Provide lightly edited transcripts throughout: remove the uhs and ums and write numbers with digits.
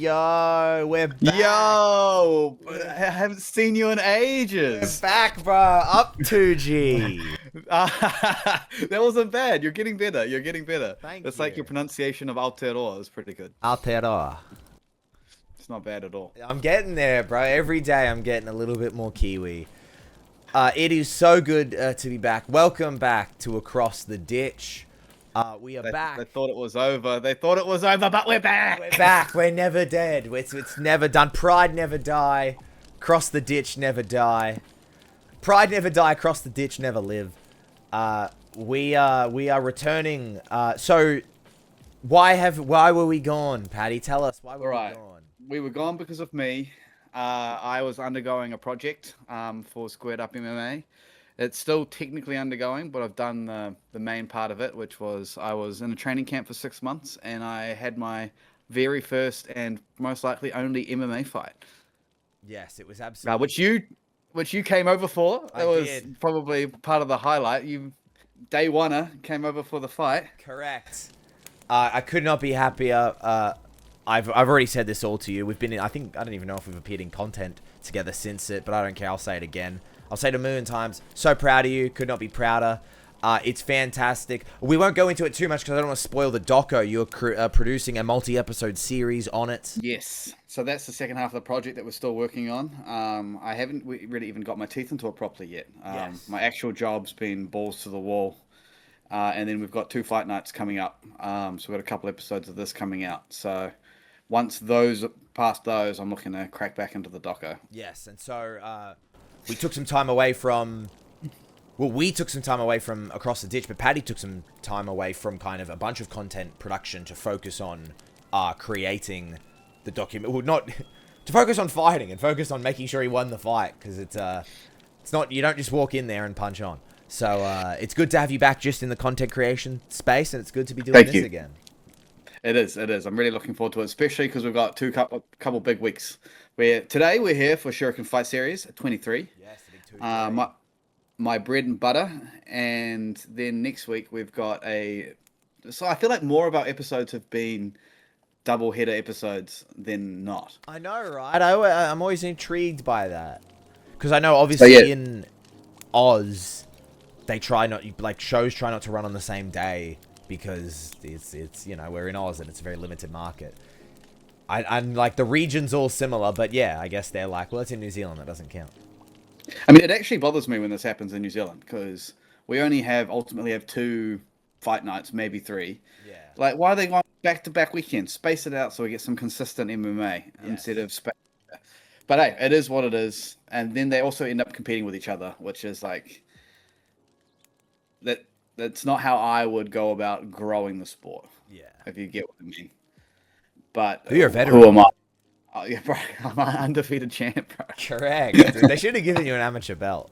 Yo, we're back. Yo, I haven't seen you in We're ages. back, bro. Up 2G. That wasn't bad. You're getting better. You're getting better. Thank It's like your you. pronunciation of Aotearoa is pretty good. Aotearoa. It's not bad at all. I'm getting there, bro. Every day I'm getting a little bit more Kiwi. It is so good to be back. Welcome back to Across the Ditch. We are back. They thought it was over. They thought it was over, but we're back. We're back. We're never dead. It's never done. Pride never die. Cross the ditch never die. Pride never die. Cross the ditch never live. We are returning. So why were we gone, Paddy? Tell us why were we gone? We were gone because of me. I was undergoing a project for Squared Up MMA. It's still technically undergoing, but I've done the main part of it, which was I was in a training camp for 6 months, and I had my very first and most likely only MMA fight. Yes, it was absolutely. Which you came over for. I That was did. probably part of the highlight. You day one came over for the fight. Correct. I could not be happier. I've already said this all to you. We've been in, I don't even know if we've appeared in content together since it, but I don't care. I'll say it again. I'll say it a million times. So proud of you. Could not be prouder. It's fantastic. We won't go into it too much because I don't want to spoil the doco. You're producing a multi-episode series on it. Yes. So that's the second half of the project that we're still working on. I haven't really even got my teeth into it properly yet. Yes. My actual job's been balls to the wall. And then we've got 2 fight nights coming up. So we've got a couple episodes of this coming out. So once past those, I'm looking to crack back into the doco. Yes, and so we took some time away from... Well, we took some time away from Across the Ditch, but Paddy took some time away from kind of a bunch of content production to focus on creating the document. Well, not... to focus on fighting and focus on making sure he won the fight, because it's not... You don't just walk in there and punch on. So it's good to have you back just in the content creation space, and it's good to be doing this again. It is. I'm really looking forward to it, especially because we've got couple big weeks. Today we're here for Shuriken Fight Series 23. Yes, the big 2. My bread and butter, and then next week we've got So I feel like more of our episodes have been double header episodes than not. I know, right? I'm always intrigued by that because I know obviously in Oz they shows try not to run on the same day because it's we're in Oz and it's a very limited market. I'm like the region's all similar, but yeah, I guess they're like, well, it's in New Zealand, that doesn't count. I mean, it actually bothers me when this happens in New Zealand because we only ultimately have 2 fight nights, maybe 3. Yeah. Like, why are they going back-to-back weekends? Space it out so we get some consistent MMA instead of space. But hey, it is what it is. And then they also end up competing with each other, which is like that's not how I would go about growing the sport. Yeah. If you get what I mean. But you're a veteran. Who am I? Oh, yeah, bro, I'm an undefeated champ, bro. Correct. Dude, they should have given you an amateur belt.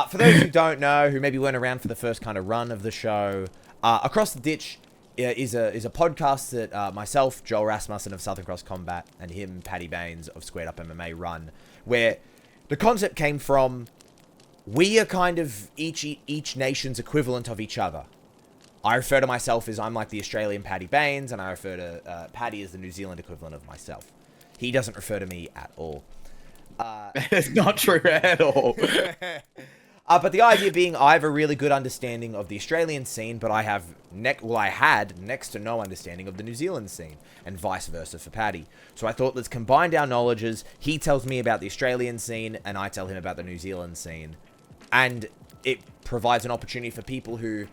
For those who don't know, who maybe weren't around for the first kind of run of the show, Across the Ditch is a podcast that myself, Joel Rasmussen of Southern Cross Combat, and him, Paddy Baines of Squared Up MMA run, where the concept came from, we are kind of each nation's equivalent of each other. I refer to myself as I'm like the Australian Paddy Baines, and I refer to Paddy as the New Zealand equivalent of myself. He doesn't refer to me at all. It's not true at all. But the idea being, I have a really good understanding of the Australian scene, but I had next to no understanding of the New Zealand scene, and vice versa for Paddy. So I thought, let's combine our knowledges. He tells me about the Australian scene, and I tell him about the New Zealand scene. And it provides an opportunity for people who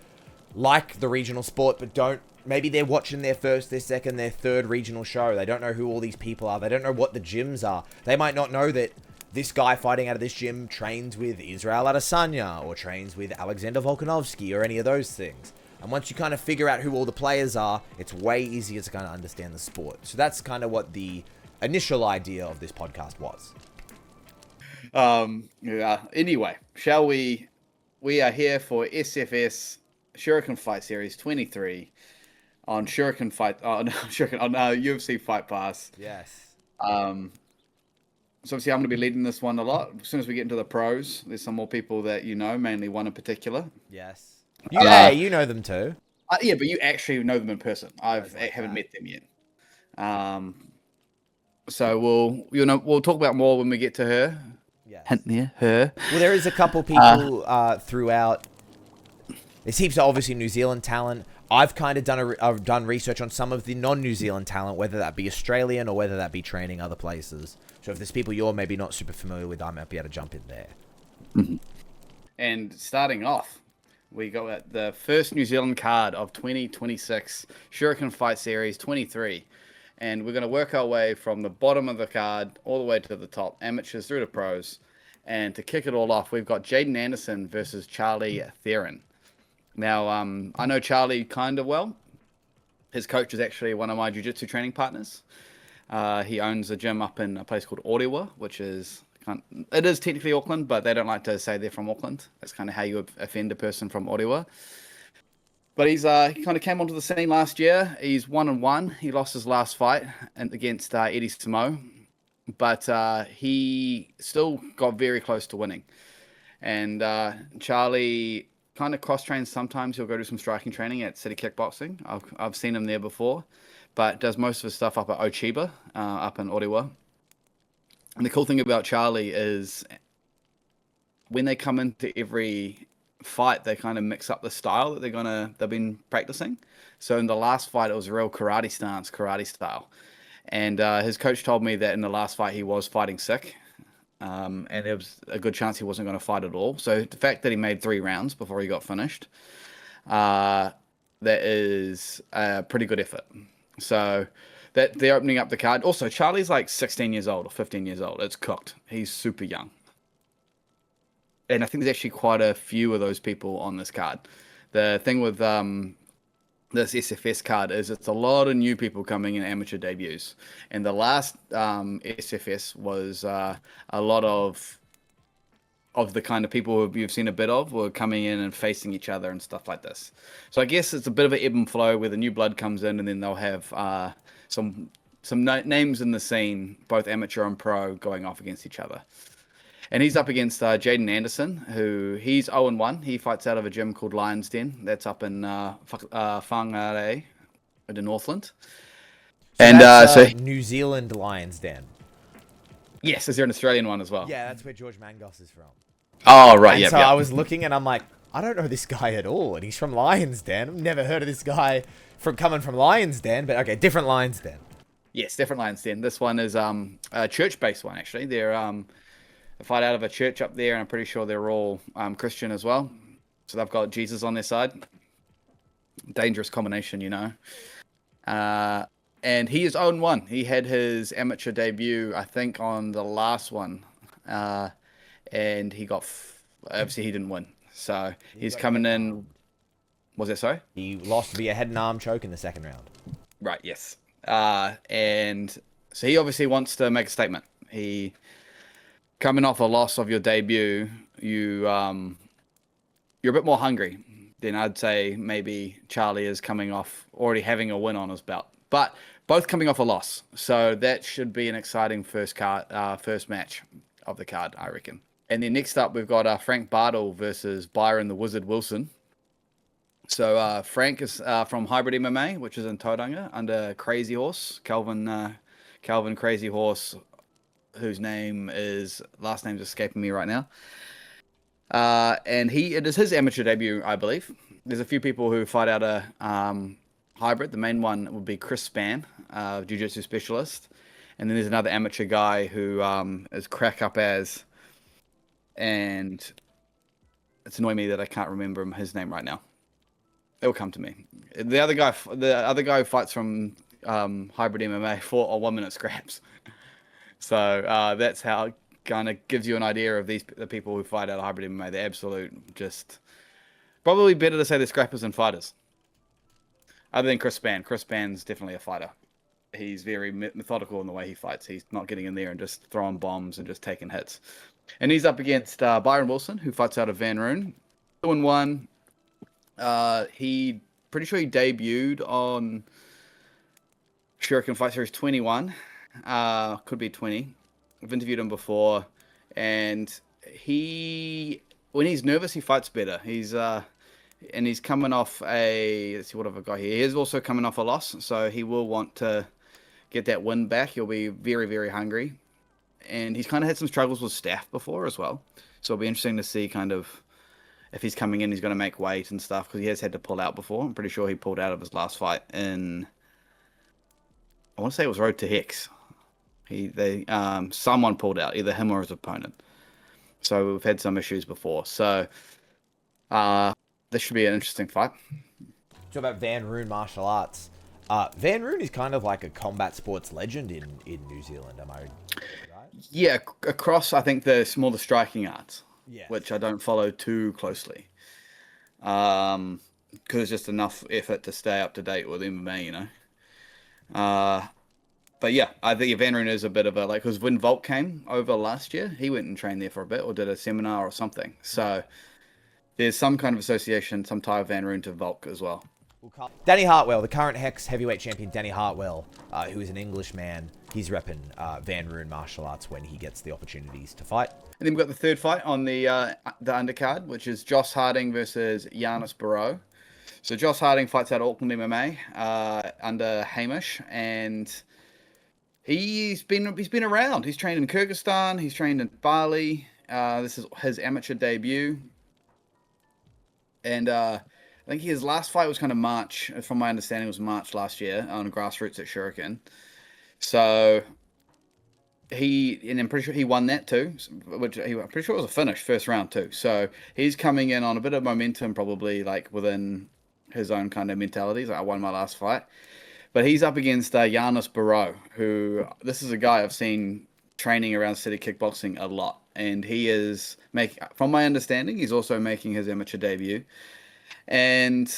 like the regional sport, but don't... Maybe they're watching their first, their second, their third regional show. They don't know who all these people are. They don't know what the gyms are. They might not know that this guy fighting out of this gym trains with Israel Adesanya or trains with Alexander Volkanovski or any of those things. And once you kind of figure out who all the players are, it's way easier to kind of understand the sport. So that's kind of what the initial idea of this podcast was. Anyway, shall we? We are here for SFS Shuriken Fight Series 23. On Shuriken Fight, UFC Fight Pass. Yes. So obviously I'm going to be leading this one a lot. As soon as we get into the pros, there's some more people that mainly one in particular. Yes. Yeah, you know them too. Yeah, but you actually know them in person. I haven't met them yet. So we'll talk about more when we get to her. Yes. Hint there, her. Well, there is a couple Uh, people throughout. There's heaps of obviously New Zealand talent. I've kind of I've done research on some of the non-New Zealand talent, whether that be Australian or whether that be training other places. So if there's people you're maybe not super familiar with, I might be able to jump in there. and starting off, we got the first New Zealand card of 2026, Shuriken Fight Series 23. And we're going to work our way from the bottom of the card all the way to the top, amateurs through to pros. And to kick it all off, we've got Jaden Anderson versus Charlie Theron. Now, I know Charlie kind of well. His coach is actually one of my jiu-jitsu training partners. He owns a gym up in a place called Orewa, which is it is technically Auckland, but they don't like to say they're from Auckland. That's kind of how you offend a person from Orewa. But he kind of came onto the scene last year. He's 1-1. He lost his last fight against Eddie Samo, but he still got very close to winning. And Charlie kind of cross trains sometimes. He'll go do some striking training at City Kickboxing. I've seen him there before, but does most of his stuff up at Ochiba, up in Orewa. And the cool thing about Charlie is when they come into every fight, they kind of mix up the style that they've been practicing. So in the last fight, it was a real karate stance, karate style. And his coach told me that in the last fight, he was fighting sick. And there was a good chance he wasn't going to fight at all. So the fact that he made 3 rounds before he got finished, that is a pretty good effort. So that they're opening up the card. Also, Charlie's like 16 years old or 15 years old. It's cooked. He's super young. And I think there's actually quite a few of those people on this card. The thing with this SFS card is it's a lot of new people coming in amateur debuts. And the last SFS was a lot of the kind of people who you've seen a bit of were coming in and facing each other and stuff like this. So I guess it's a bit of an ebb and flow where the new blood comes in and then they'll have some names in the scene, both amateur and pro, going off against each other. And he's up against Jaden Anderson, who he's 0-1. He fights out of a gym called Lion's Den. That's up in Whangarei, in the Northland. So And that's New Zealand Lions Den. Yes, is there an Australian one as well? Yeah, that's where George Mangos is from. Oh, right, and yeah. So I was looking and I'm like, I don't know this guy at all. And he's from Lions Den. I've never heard of this guy coming from Lions Den, but okay, different Lions Den. Yes, different Lions Den. This one is a church-based one, actually. They're they fight out of a church up there, and I'm pretty sure they're all Christian as well. So they've got Jesus on their side. Dangerous combination, you know. And he is 0-1. He had his amateur debut, I think, on the last one. And he got... obviously, he didn't win. So he's coming in... Was that sorry? He lost via head and arm choke in the second round. Right, yes. And so he obviously wants to make a statement. Coming off a loss of your debut, you're a bit more hungry than I'd say maybe Charlie is coming off already having a win on his belt. But both coming off a loss, so that should be an exciting first match of the card, I reckon. And then next up, we've got Frank Bartle versus Byron the Wizard Wilson. So Frank is from Hybrid MMA, which is in Tauranga, under Crazy Horse, Calvin Crazy Horse, whose last name's escaping me right now. And it is his amateur debut, I believe. There's a few people who fight out a hybrid. The main one would be Chris Spann, jiu-jitsu specialist. And then there's another amateur guy who is Crack Up As. And it's annoying me that I can't remember his name right now. It will come to me. The other guy who fights from Hybrid MMA fought on 1 minute scraps. So that's how it kind of gives you an idea of the people who fight out of Hybrid MMA. They're absolute, just probably better to say they're scrappers than fighters. Other than Chris Spann. Chris Spann's definitely a fighter. He's very methodical in the way he fights. He's not getting in there and just throwing bombs and just taking hits. And he's up against Byron Wilson, who fights out of Van Roon. 2-1. Pretty sure he debuted on Shuriken Fight Series 21. Could be 20. I've interviewed him before, and when he's nervous, he fights better. He's coming off let's see, what have I got here? He is also coming off a loss, so he will want to get that win back, he'll be very, very hungry. And he's kind of had some struggles with staff before as well. So it'll be interesting to see kind of if he's coming in, he's going to make weight and stuff because he has had to pull out before. I'm pretty sure he pulled out of his last fight in, I want to say it was Road to Hex. Someone pulled out, either him or his opponent. So we've had some issues before. So this should be an interesting fight. Talk about Van Roon martial arts. Van Roon is kind of like a combat sports legend in New Zealand, am I right? Yeah, across, I think, more the striking arts, Yeah. which I don't follow too closely. Because it's just enough effort to stay up to date with MMA, you know. But yeah, I think Van Roon is a bit of a, because when Volk came over last year, he went and trained there for a bit or did a seminar or something. So there's some kind of association, some tie of Van Roon to Volk as well. Danny Hartwell, the current Hex heavyweight champion, Danny Hartwell, who is an Englishman, he's repping Van Roon martial arts when he gets the opportunities to fight. And then we've got the third fight on the undercard, which is Josh Harding versus Giannis Barrow. So Josh Harding fights out of Auckland MMA under Hamish, and he's been around. He's trained in Kyrgyzstan. He's trained in Bali. This is his amateur debut, and I think his last fight was kind of March. From my understanding, it was March last year on grassroots at Shuriken. So I'm pretty sure he won that too, which I'm pretty sure it was a finish, first round too. So he's coming in on a bit of momentum, probably like within his own kind of mentality. He's like, I won my last fight. But he's up against Giannis Barrow, who, this is a guy I've seen training around city kickboxing a lot. And he is from my understanding, he's also making his amateur debut. And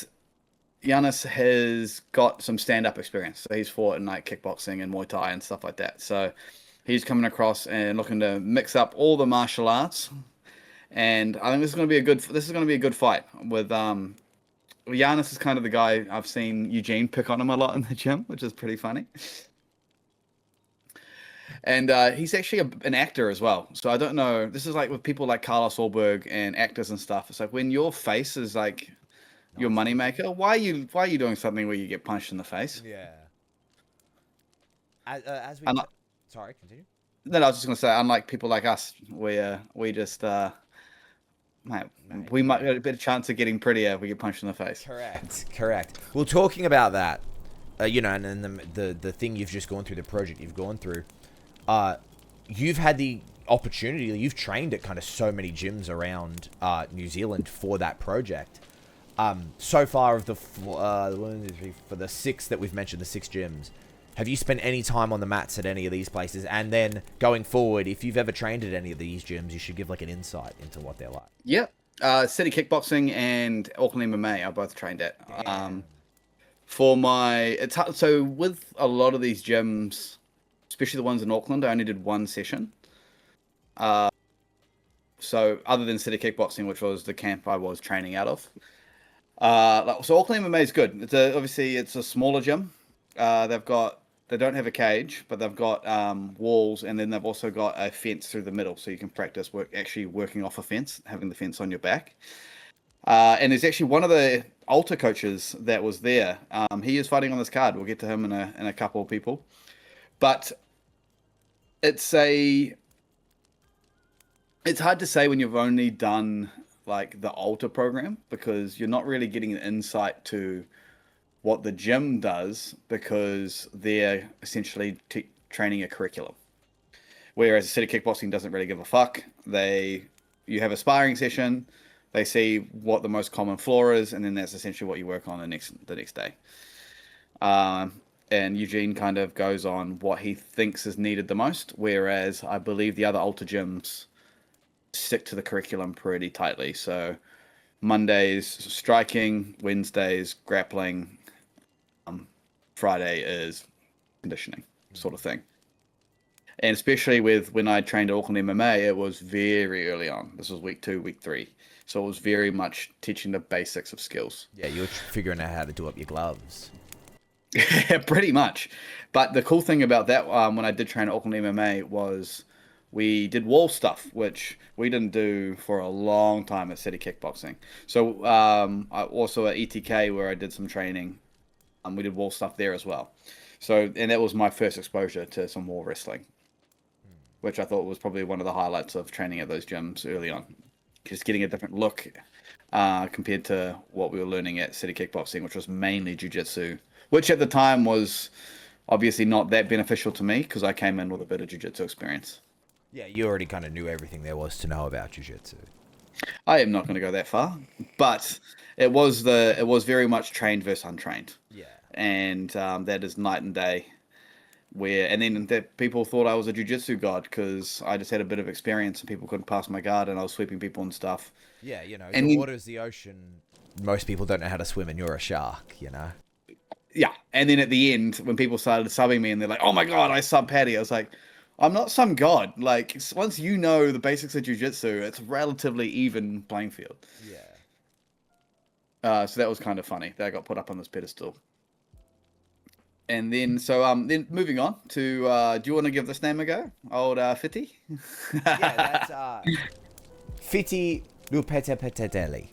Giannis has got some stand-up experience. So he's fought in like kickboxing and Muay Thai and stuff like that. So he's coming across and looking to mix up all the martial arts. And I think this is going to be a good fight with Giannis is kind of the guy I've seen Eugene pick on him a lot in the gym, which is pretty funny. And he's actually an actor as well. So I don't know. This is like with people like Carlos Ulberg and actors and stuff. It's like when your face is like your moneymaker, why are you doing something where you get punched in the face? Yeah. Sorry, continue. No, I was just going to say, unlike people like us, we just... we might have a better chance of getting prettier if we get punched in the face. Correct. Well, talking about that, and then the thing you've just gone through, the project you've gone through, you've had the opportunity, you've trained at kind of so many gyms around New Zealand for that project. So far of for the 6 that we've mentioned, the 6 gyms, have you spent any time on the mats at any of these places? And then going forward, if you've ever trained at any of these gyms, you should give like an insight into what they're like. Yep. City Kickboxing and Auckland MMA I both trained at. So with a lot of these gyms, especially the ones in Auckland, I only did one session. So other than City Kickboxing, which was the camp I was training out of. So Auckland MMA is good. Obviously it's a smaller gym. They don't have a cage, but they've got walls, and then they've also got a fence through the middle, so you can practice working off a fence, having the fence on your back. And there's actually one of the altar coaches that was there. He is fighting on this card. We'll get to him in a couple of people, but it's hard to say when you've only done like the altar program, because you're not really getting an insight to what the gym does, because they're essentially training a curriculum. Whereas a City Kickboxing doesn't really give a fuck. You have a sparring session, they see what the most common flaw is, and then that's essentially what you work on the next day. And Eugene kind of goes on what he thinks is needed the most, whereas I believe the other altar gyms stick to the curriculum pretty tightly. So Mondays striking, Wednesdays grappling, Friday is conditioning sort of thing. And especially when I trained at Auckland MMA, it was very early on. This was week 2, week 3. So it was very much teaching the basics of skills. Yeah, you were figuring out how to do up your gloves. Pretty much. But the cool thing about that, when I did train at Auckland MMA, was we did wall stuff, which we didn't do for a long time at City Kickboxing. So I also at ETK, where I did some training, we did wall stuff there as well. So, and that was my first exposure to some more wrestling, which I thought was probably one of the highlights of training at those gyms early on. Just getting a different look compared to what we were learning at City Kickboxing, which was mainly jiu-jitsu, which at the time was obviously not that beneficial to me because I came in with a bit of jiu-jitsu experience. Yeah, you already kind of knew everything there was to know about jiu-jitsu. I am not going to go that far, but it was very much trained versus untrained, Yeah. and that is night and day. And then that people thought I was a jiu-jitsu god because I just had a bit of experience and people couldn't pass my guard and I was sweeping people and stuff. Yeah, you know, And the then, water's the ocean. Most people don't know how to swim, and you're a shark. You know. yeah, and then at the end when people started subbing me and they're like, "Oh my god, I sub Paddy," I was like, "I'm not some god. Like once you know the basics of jiu-jitsu, it's a relatively even playing field." Yeah. So that was kind of funny that I got put up on this pedestal. And then, then moving on to, do you want to give this name a go? Old Fitty? Yeah, that's Fiti Lupetepeteteli.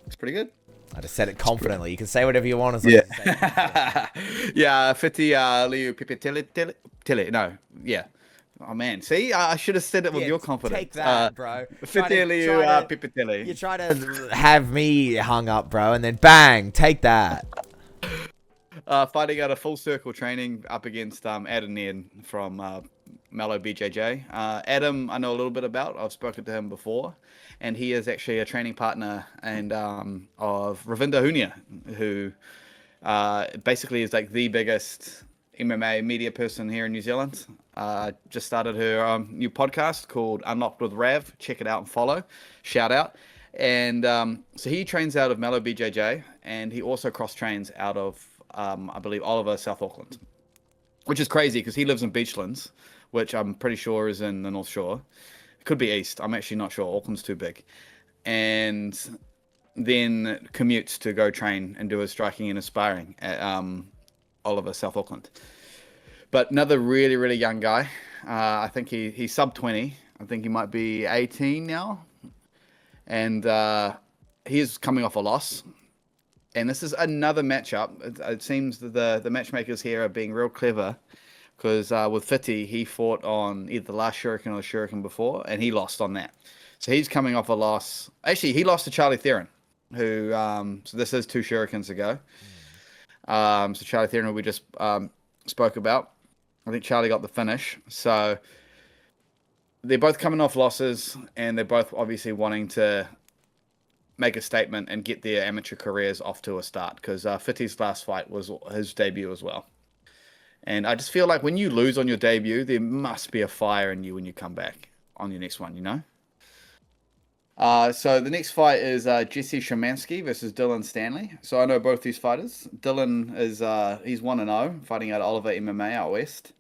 It's pretty good. I just said it confidently. You can say whatever you want as long as you say it. Yeah, Fitty Liu Pipetele. No, yeah. Oh man, see, I should have said it with Yeah, your confidence. take that, bro. Fitty Liu Pipetele. You try to have me hung up, bro, and then bang, take that. Fighting out a full circle training up against Adam Nairn from Mellow BJJ. Adam, I know a little bit about. I've spoken to him before, and he is actually a training partner and of Ravinda Hunia, who basically is like the biggest MMA media person here in New Zealand. Just started her new podcast called Unlocked with Rav. Check it out and follow. Shout out. And so he trains out of Mellow BJJ, and he also cross trains out of I believe Oliver, South Auckland, which is crazy because he lives in Beachlands, which I'm pretty sure is in the North Shore. It could be east. I'm actually not sure. Auckland's too big. And then commutes to go train and do his striking and his sparring at Oliver, South Auckland. But another really, really young guy. I think he's sub 20. I think he might be 18 now. And he's coming off a loss. And this is another matchup. It seems that the matchmakers here are being real clever because with Fitty, he fought on either the last Shuriken or the Shuriken before, and he lost on that. So he's coming off a loss. Actually, he lost to Charlie Theron, who, so this is 2 Shurikens ago. So Charlie Theron, who we just spoke about. I think Charlie got the finish. So they're both coming off losses, and they're both obviously wanting to make a statement and get their amateur careers off to a start because Fitty's last fight was his debut as well. And I just feel like when you lose on your debut, there must be a fire in you when you come back on your next one, you know? So the next fight is Jesse Szymanski versus Dylan Stanley. So I know both these fighters. Dylan is he's 1-0, fighting out Oliver MMA out west.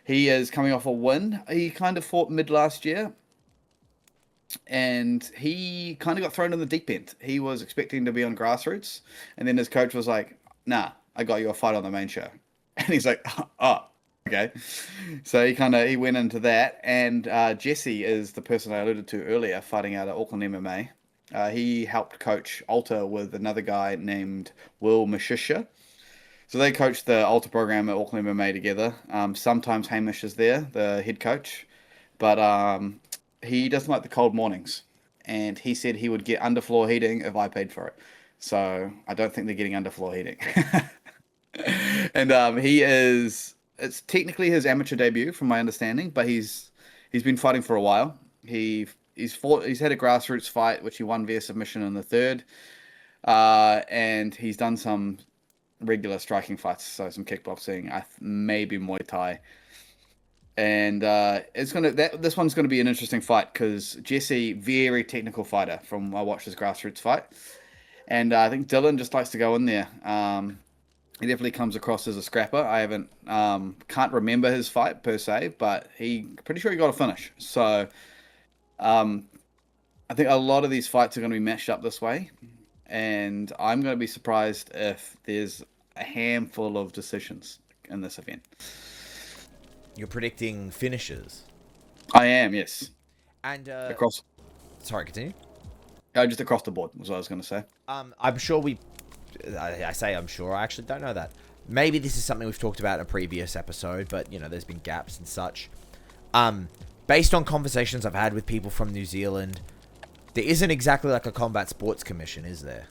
He is coming off a win. He kind of fought mid last year. And he kind of got thrown in the deep end. He was expecting to be on grassroots, and then his coach was like, "Nah, I got you a fight on the main show." And he's like, "Oh, okay." So he went into that. And Jesse is the person I alluded to earlier, fighting out at Auckland MMA. He helped coach Alta with another guy named Will Mashisha. So they coached the Alta program at Auckland MMA together. Sometimes Hamish is there, the head coach, but he doesn't like the cold mornings, and he said he would get underfloor heating if I paid for it. So I don't think they're getting underfloor heating. And it's technically his amateur debut from my understanding, but he's been fighting for a while. He's had a grassroots fight, which he won via submission in the third. And he's done some regular striking fights, so some kickboxing, maybe Muay Thai. And this one's gonna be an interesting fight because Jesse, very technical fighter from I watched his grassroots fight, and I think Dylan just likes to go in there. He definitely comes across as a scrapper. I haven't can't remember his fight per se, but pretty sure he got a finish. So I think a lot of these fights are going to be matched up this way, and I'm going to be surprised if there's a handful of decisions in this event. You're predicting finishes. I am, yes. And Across. Sorry, continue. Just across the board was what I was going to say. I'm sure I say I'm sure. I actually don't know that. maybe this is something we've talked about in a previous episode, but, you know, there's been gaps and such. Based on conversations I've had with people from New Zealand, there isn't exactly like a combat sports commission, is there?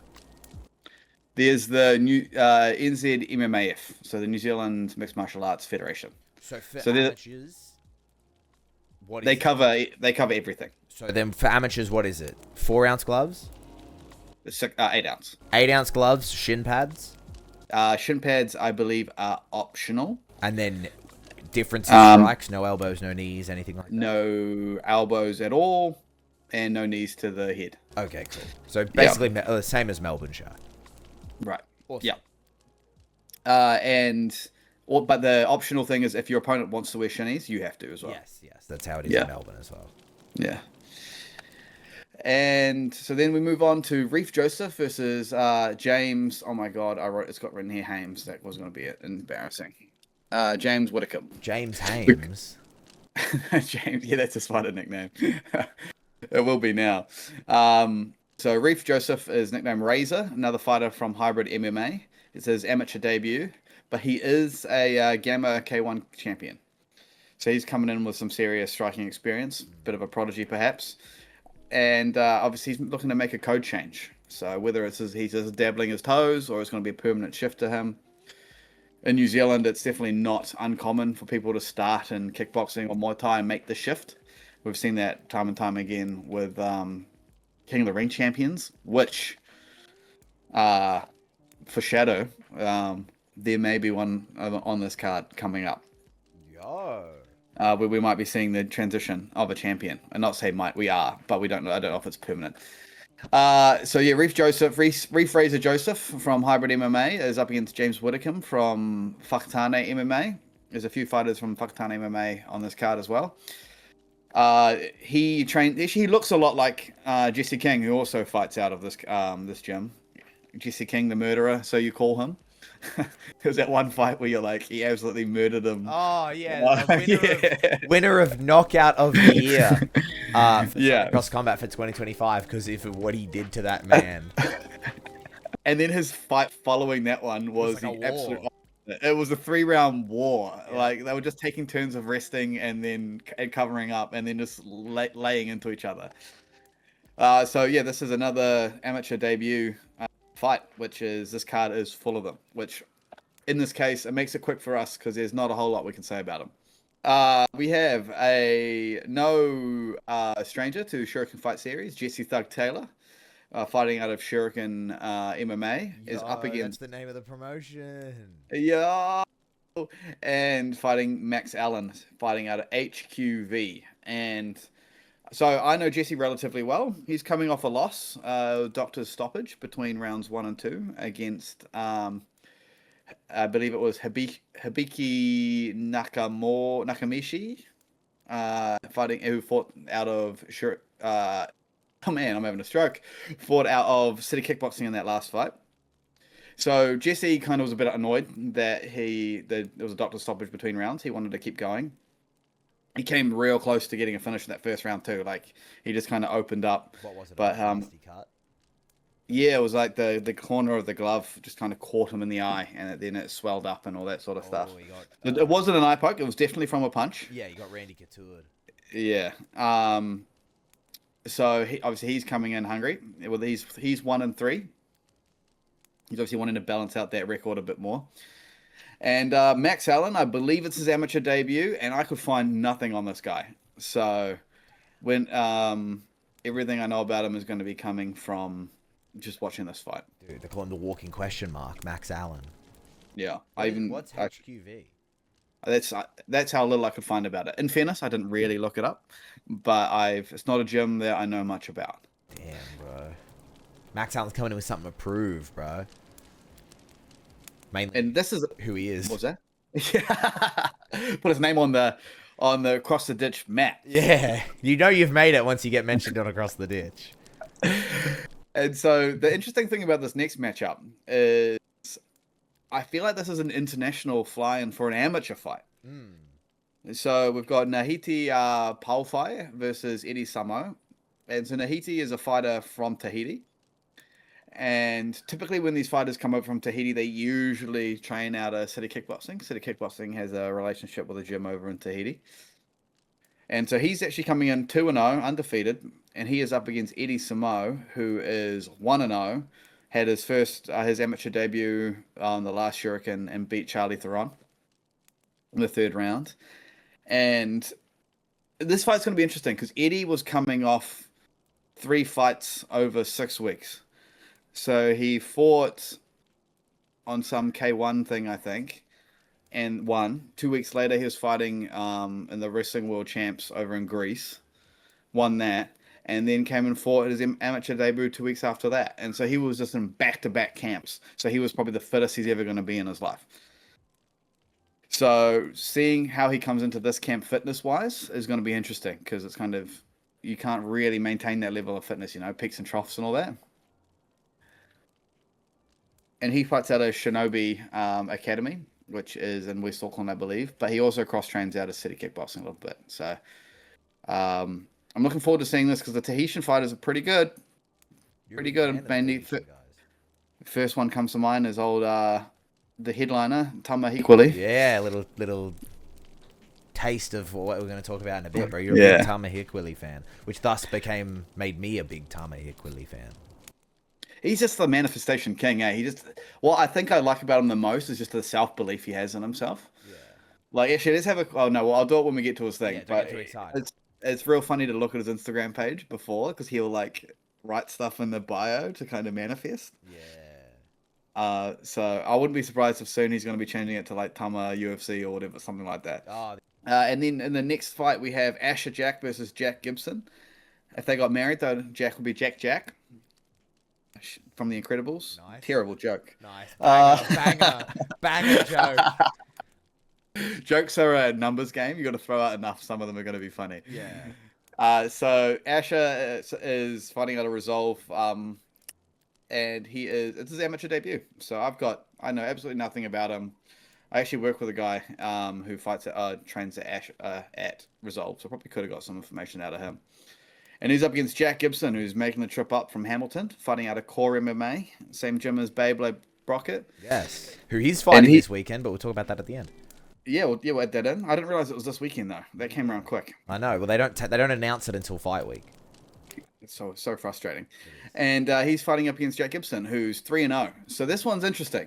There's the new NZMMAF, so the New Zealand Mixed Martial Arts Federation. So for So amateurs, what is they it? cover everything. So then for amateurs, what is it? 4-ounce gloves? It's 8-ounce. 8-ounce gloves, shin pads? Shin pads, I believe, are optional. And then difference in strikes, no elbows, no knees, anything like that? No elbows at all, and no knees to the head. Okay, cool. So basically the same as Melbourne Shark. Right. Awesome. Yeah. But the optional thing is if your opponent wants to wear shinies, you have to as well. Yes. That's how it is in Melbourne as well. Yeah. And so then we move on to Reef Joseph versus James. Oh my God, it's got written here Hames. That was going to be it. Embarrassing. James Whittaker. James Hames. James, yeah, that's his fighter nickname. It will be now. So Reef Joseph is nicknamed Razor, another fighter from Hybrid MMA. It's his amateur debut, but he is a Gamma K1 champion. So he's coming in with some serious striking experience, bit of a prodigy perhaps. And obviously he's looking to make a code change. So whether he's just dabbling his toes or it's going to be a permanent shift to him. In New Zealand, it's definitely not uncommon for people to start in kickboxing or Muay Thai and make the shift. We've seen that time and time again with King of the Ring champions, which foreshadow there may be one on this card coming up. Yo. Where we might be seeing the transition of a champion. And not say we are, but we don't know. I don't know if it's permanent. So yeah, Reef Razor Joseph from Hybrid MMA is up against James Whittaker from Whakatane MMA. There's a few fighters from Whakatane MMA on this card as well. He looks a lot like Jesse King, who also fights out of this gym. Jesse King, the murderer, so you call him. There's that one fight where you're like, he absolutely murdered him. Oh yeah, winner of knockout of the year. Cross combat for 2025 because of what he did to that man. And then his fight following that one was the absolute. It was a 3-round war. Yeah. Like they were just taking turns of resting and covering up and then just laying into each other. So yeah, this is another amateur debut fight, this card is full of them. Which, in this case, it makes it quick for us because there's not a whole lot we can say about them. We have no stranger to Shuriken Fight Series, Jesse Thug Taylor. Fighting out of Shuriken MMA is up against. That's the name of the promotion. Yeah. And fighting Max Allen, fighting out of HQV. And so I know Jesse relatively well. He's coming off a loss, doctor's stoppage between rounds 1 and 2 against, I believe it was Hibiki Nakamishi, who fought out of oh man, I'm having a stroke. Fought out of City Kickboxing in that last fight. So Jesse kind of was a bit annoyed that there was a doctor's stoppage between rounds. He wanted to keep going. He came real close to getting a finish in that first round too. Like he just kind of opened up. What was it? But cut? Yeah, it was like the corner of the glove just kind of caught him in the eye, and then it swelled up and all that sort of stuff. It wasn't an eye poke. It was definitely from a punch. Yeah, you got Randy Couture. Yeah. So he's coming in hungry. Well, he's 1-3. He's obviously wanting to balance out that record a bit more. And Max Allen, I believe it's his amateur debut, and I could find nothing on this guy. So when everything I know about him is going to be coming from just watching this fight. Dude, they call him the walking question mark, Max Allen. Yeah, what's HQV? That's how little I could find about it. In fairness, I didn't really look it up, but it's not a gym that I know much about. Damn, bro. Max Allen's coming in with something to prove, bro. Mainly, and this is who he is. What's that? Yeah. Put his name on the Across the Ditch map. Yeah, you know you've made it once you get mentioned on Across the Ditch. And so the interesting thing about this next matchup is I feel like this is an international fly-in for an amateur fight. So we've got Nahiti Paufai versus Eddie Samo. And so Nahiti is a fighter from Tahiti. And typically when these fighters come over from Tahiti, they usually train out of City Kickboxing. City Kickboxing has a relationship with a gym over in Tahiti. And so he's actually coming in 2-0, undefeated, and he is up against Eddie Samo, who is 1-0, had his first his amateur debut on the last Shuriken and beat Charlie Theron in the third round. And this fight's going to be interesting because Eddie was coming off 3 fights over 6 weeks. So he fought on some K1 thing, I think, and won. 2 weeks later, he was fighting in the Wrestling World Champs over in Greece, won that, and then came and fought his amateur debut 2 weeks after that. And so he was just in back-to-back camps. So he was probably the fittest he's ever going to be in his life. So seeing how he comes into this camp fitness-wise is going to be interesting because it's kind of, you can't really maintain that level of fitness, peaks and troughs and all that. And he fights out of Shinobi Academy, which is in West Auckland, I believe. But he also cross-trains out of City Kickboxing a little bit. So I'm looking forward to seeing this because the Tahitian fighters are pretty good. Pretty good. Mainly, first one comes to mind is old the headliner, Tama Hikueli. Yeah, little taste of what we're going to talk about in a bit, bro. You're a big Tama Hikueli fan, which thus made me a big Tama Hikueli fan. He's just the manifestation king, eh? What I think I like about him the most is just the self-belief he has in himself. Yeah. Like, actually, let's have I'll do it when we get to his thing. Yeah, but get too excited. It's real funny to look at his Instagram page before, because he'll, like, write stuff in the bio to kind of manifest. Yeah. So I wouldn't be surprised if soon he's going to be changing it to, like, Tama UFC or whatever, something like that. Oh. And then in the next fight, we have Asher Jack versus Jack Gibson. If they got married, though, Jack would be Jack. From The Incredibles. Nice. Terrible joke. Nice. Banger joke. Jokes are a numbers game. You got to throw out enough. Some of them are going to be funny. Yeah. So Asher is fighting out of Resolve, and it's his amateur debut. So I know absolutely nothing about him. I actually work with a guy who trains at Resolve, so I probably could have got some information out of him. And he's up against Jack Gibson, who's making the trip up from Hamilton, fighting out of Core MMA, same gym as Beyblade Brockett. Yes, who he's fighting this weekend, but we'll talk about that at the end. Yeah, we'll add that in. I didn't realize it was this weekend though. That came around quick. I know. Well, they don't announce it until fight week. It's so frustrating. And he's fighting up against Jack Gibson, who's 3-0. So this one's interesting.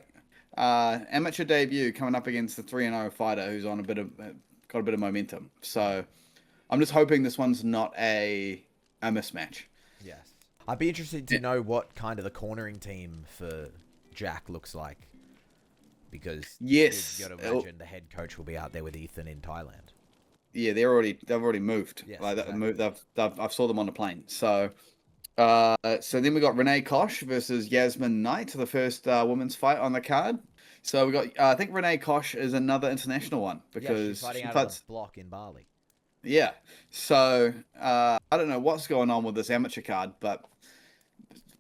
Amateur debut coming up against the 3-0 fighter who's on got a bit of momentum. So I'm just hoping this one's not a mismatch. Yes. I'd be interested to know what kind of the cornering team for Jack looks like. Because you got to imagine the head coach will be out there with Ethan in Thailand. Yeah, they've already moved. Yes, I saw them on the plane. So then we got Renee Kosh versus Yasmin Knight, the first women's fight on the card. So we got I think Renee Kosh is another international one because she's fighting out of the block in Bali. Yeah. So I don't know what's going on with this amateur card, but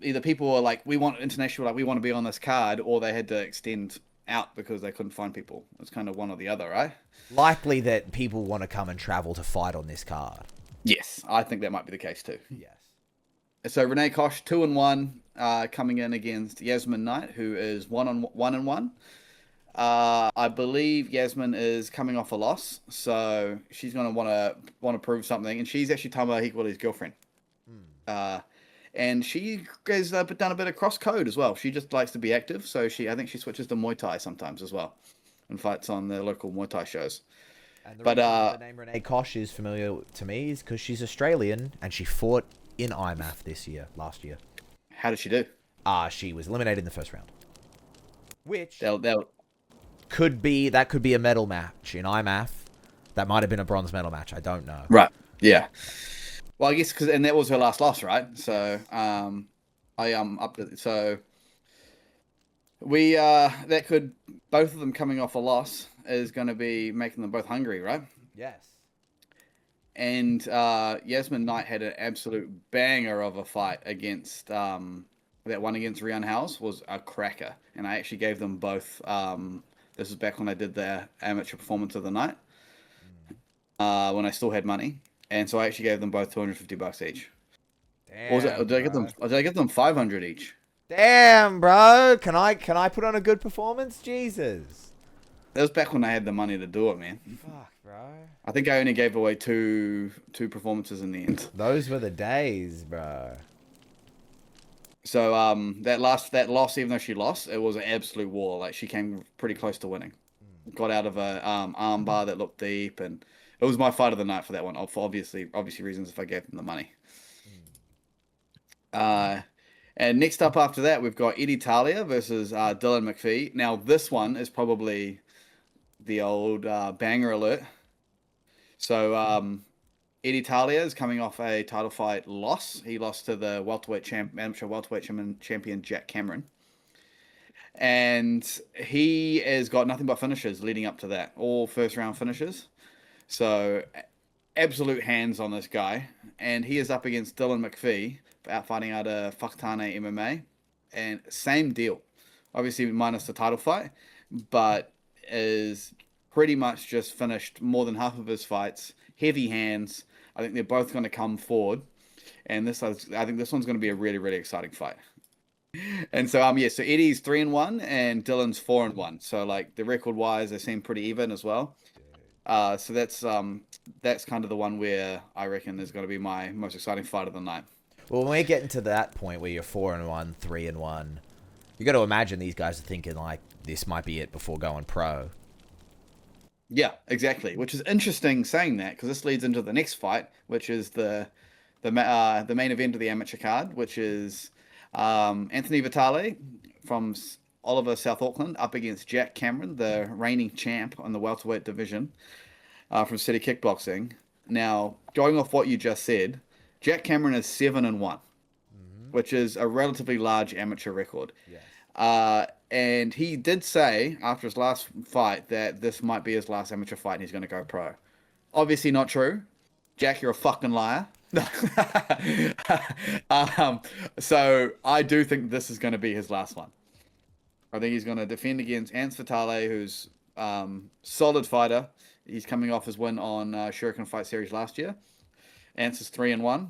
either people are like, we want international, like we want to be on this card, or they had to extend out because they couldn't find people. It's kind of one or the other, right? Likely that people want to come and travel to fight on this card. Yes, I think that might be the case too. Yes. So Renee Kosh 2-1, coming in against Yasmin Knight, who is 1-1. I believe Yasmin is coming off a loss, so she's going to want to prove something, and she's actually Tama Hikueli's girlfriend. And she has done a bit of cross code as well. She just likes to be active, so I think she switches to Muay Thai sometimes as well, and fights on the local Muay Thai shows. And the name Renee Kosh is familiar to me is because she's Australian and she fought in IMAF last year. How did she do? She was eliminated in the first round. Which they'll could be a medal match in IMAF. That might have been a bronze medal match. I don't know. Right. Yeah. Well, I guess and that was her last loss, right? So I up to so we both of them coming off a loss is going to be making them both hungry, right? Yes. And Yasmin Knight had an absolute banger of a fight against that one against Rian House was a cracker, and I actually gave them both. This is back when I did the amateur performance of the night, when I still had money, and so I actually gave them both $250 each. Damn, or was it? Did I give them 500 each? Damn, bro. Can I put on a good performance? Jesus. That was back when I had the money to do it, man. Fuck, bro. I think I only gave away two performances in the end. Those were the days, bro. So that loss, even though she lost, it was an absolute war. Like she came pretty close to winning. Got out of a arm bar that looked deep, and it was my fight of the night for that one. For obviously reasons if I gave them the money. Uh, and next up after that, we've got Eddie Talia versus Dylan McPhee. Now this one is probably the old banger alert. So Eddie Talia is coming off a title fight loss. He lost to the amateur welterweight champion Jack Cameron. And he has got nothing but finishes leading up to that. All first round finishes. So absolute hands on this guy. And he is up against Dylan McPhee, fighting out of Whakatane MMA. And same deal. Obviously minus the title fight. But is pretty much just finished more than half of his fights. Heavy hands. I think they're both going to come forward. And I think this one's going to be a really, really exciting fight. And so so Eddie's 3-1 and Dylan's 4-1. So like the record wise, they seem pretty even as well. So that's kind of the one where I reckon is going to be my most exciting fight of the night. Well, when we're getting to that point where you're 4-1, 3-1, you got to imagine these guys are thinking like this might be it before going pro. Yeah, exactly. Which is interesting saying that because this leads into the next fight, which is the main event of the amateur card, which is Anthony Vitale from Oliver, South Auckland, up against Jack Cameron, the reigning champ on the welterweight division from City Kickboxing. Now, going off what you just said, Jack Cameron is 7-1, which is a relatively large amateur record. Yes. And he did say after his last fight that this might be his last amateur fight and he's going to go pro. Obviously not true. Jack, you're a fucking liar. So I do think this is going to be his last one. I think he's going to defend against Ants Vitale, who's solid fighter. He's coming off his win on Shuriken Fight Series last year. Ants is 3-1.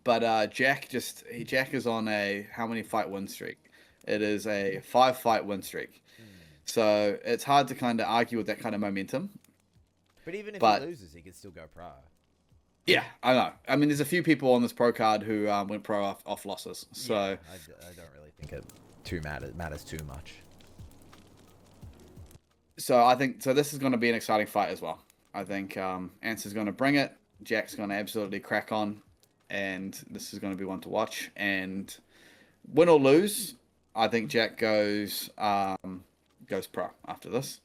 But Jack is on a how many fight win streak? It is a 5-fight win streak. So it's hard to kind of argue with that kind of momentum. But even if he loses, he can still go pro. Yeah, I know. I mean, there's a few people on this pro card who went pro off losses. So yeah, I don't really think it matters too much. So I think this is going to be an exciting fight as well. I think Ants is going to bring it. Jack's going to absolutely crack on, and this is going to be one to watch. And win or lose, I think Jack goes pro after this.